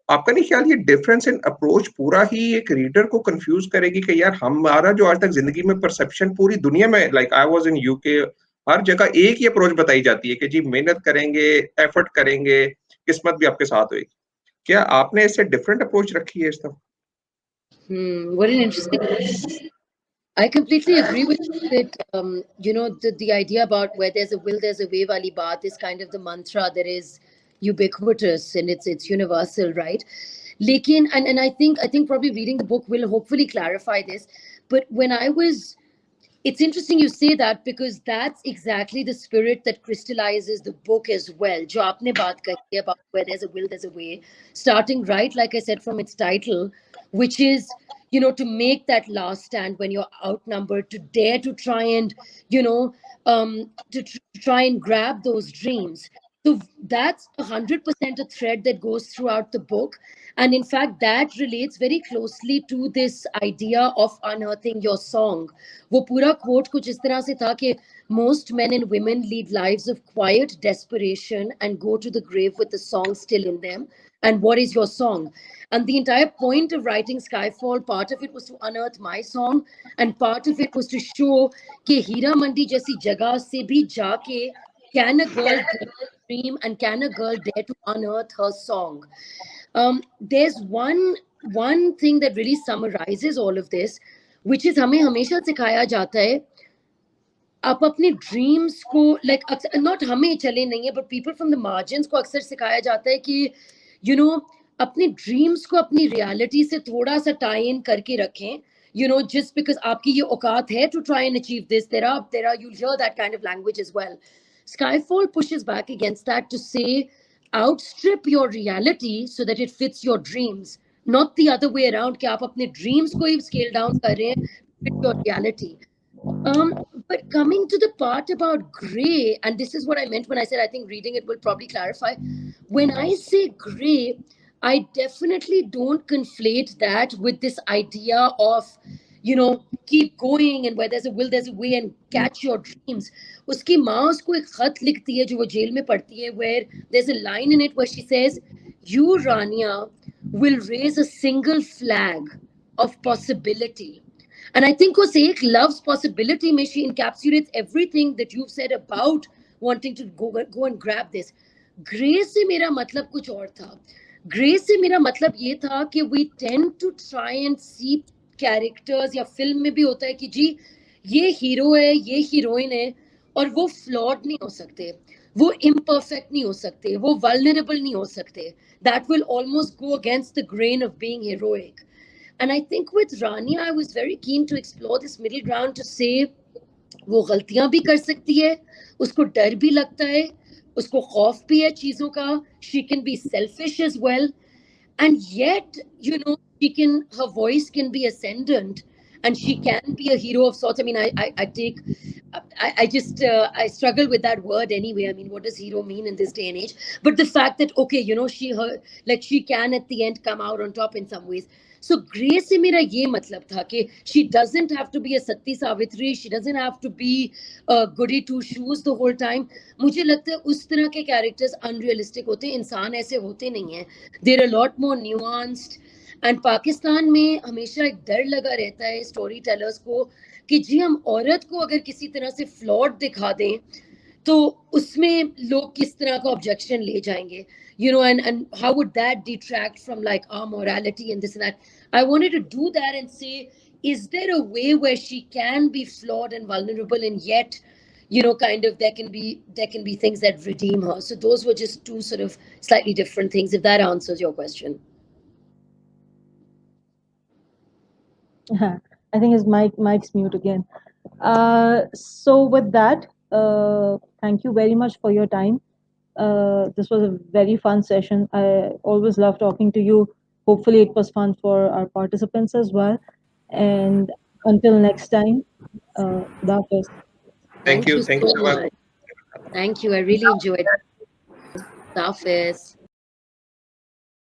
आपका नहीं ख्याल ये डिफरेंस इन अप्रोच पूरा ही एक रीडर को कंफ्यूज करेगी कि यार हमारा जो आज तक जिंदगी में परसेप्शन पूरी दुनिया में, like I was in UK, हर जगह एक ही अप्रोच बताई जाती है कि जी मेहनत करेंगे, एफर्ट करेंगे, किस्मत भी आपके साथ होगी। क्या आपने इससे डिफरेंट अप्रोच रखी है इस तरफ? What an interesting. I completely agree with it. The idea about where there's a will, there's a way. Wali baat is kind of the mantra that is ubiquitous and it's universal, right? Lekin, and I think probably reading the book will hopefully clarify this. But when I was, it's interesting you say that because that's exactly the spirit that crystallizes the book as well. Jo aapne baat kahi about where there's a will, there's a way. Starting right, like I said, from its title, which is, to make that last stand when you're outnumbered, to dare to try and, try and grab those dreams. So that's 100% a thread that goes throughout the book. And in fact, that relates very closely to this idea of unearthing your song. वो पूरा quote कुछ इस तरह से था कि most men and women lead lives of quiet desperation and go to the grave with the song still in them. And what is your song? And the entire point of writing Skyfall, part of it was to unearth my song, and part of it was to show कि हीरा मंडी जैसी जगह से भी जाके can a girl dare to dream and can a girl dare to unearth her song? There's one thing that really summarizes all of this, which is हमें हमेशा सिखाया जाता है आप अपने ड्रीम्स को लाइक अक्सर नॉट हमें चले नहीं है but people from the margins को अक्सर सिखाया जाता है कि अपने ड्रीम्स को अपनी रियलिटी से थोड़ा सा टाई इन करके रखें just because आपकी ये औकात है to try and achieve this. There are you'll hear that kind of language as well. Skyfall pushes back against that to say outstrip your reality so that it fits your dreams, not the other way around कि आप अपने dreams को ही scale down कर रहे हैं to fit your reality. But coming to the part about gray, and this is what I meant when I said I think reading it will probably clarify. When I say gray, I definitely don't conflate that with this idea of, keep going and where there's a will, there's a way and catch your dreams. Uski maa usko ek khat likhti hai jo wo jail mein padhti hai, where there's a line in it where she says, you, Rania, will raise a single flag of possibility. And I think Hosek loves possibility. May she encapsulates everything that you've said about wanting to go and grab this. Grace से मेरा मतलब कुछ और था. Grace से मेरा मतलब ये था कि we tend to try and see characters या film में भी होता है कि जी ये हीरो है, ये हीरोइन है और वो flawed नहीं हो सकते, वो imperfect नहीं हो सकते, वो vulnerable नहीं हो सकते. That will almost go against the grain of being heroic. And I think with Rania, I was very keen to explore this middle ground to say, वो गलतियां भी कर सकती है, उसको डर भी लगता है, उसको खौफ भी है चीजों का, she can be selfish as well, and yet, her voice can be ascendant, and she can be a hero of sorts. I mean, I struggle with that word anyway. I mean, what does hero mean in this day and age? But the fact that, okay, she can at the end come out on top in some ways. So grey से मेरा ये मतलब था कि she doesn't have to be a Satti Savitri, she doesn't have to be a goody two shoes the whole time. मुझे लगता है उस तरह के characters unrealistic होते हैं, इंसान ऐसे होते नहीं हैं. They're a lot more nuanced. And Pakistan में हमेशा एक डर लगा रहता है स्टोरी टेलर्स को कि जी हम औरत को अगर किसी तरह से फ्लॉड दिखा दें तो उसमें लोग किस तरह का ऑब्जेक्शन ले जाएंगे, you know, and how would that detract from like our morality and this and that. I wanted to do that and say, is there a way where she can be flawed and vulnerable and yet, you know, kind of there can be things that redeem her. So those were just two sort of slightly different things, if that answers your question. I think his mic's mute again. So with that, thank you very much for your time. This was a very fun session. I always love talking to you. Hopefully, it was fun for our participants as well. And until next time, Khuda Hafiz. Thank you. So Thank you, Saba. much. Thank you. I really enjoyed it. Hafiz.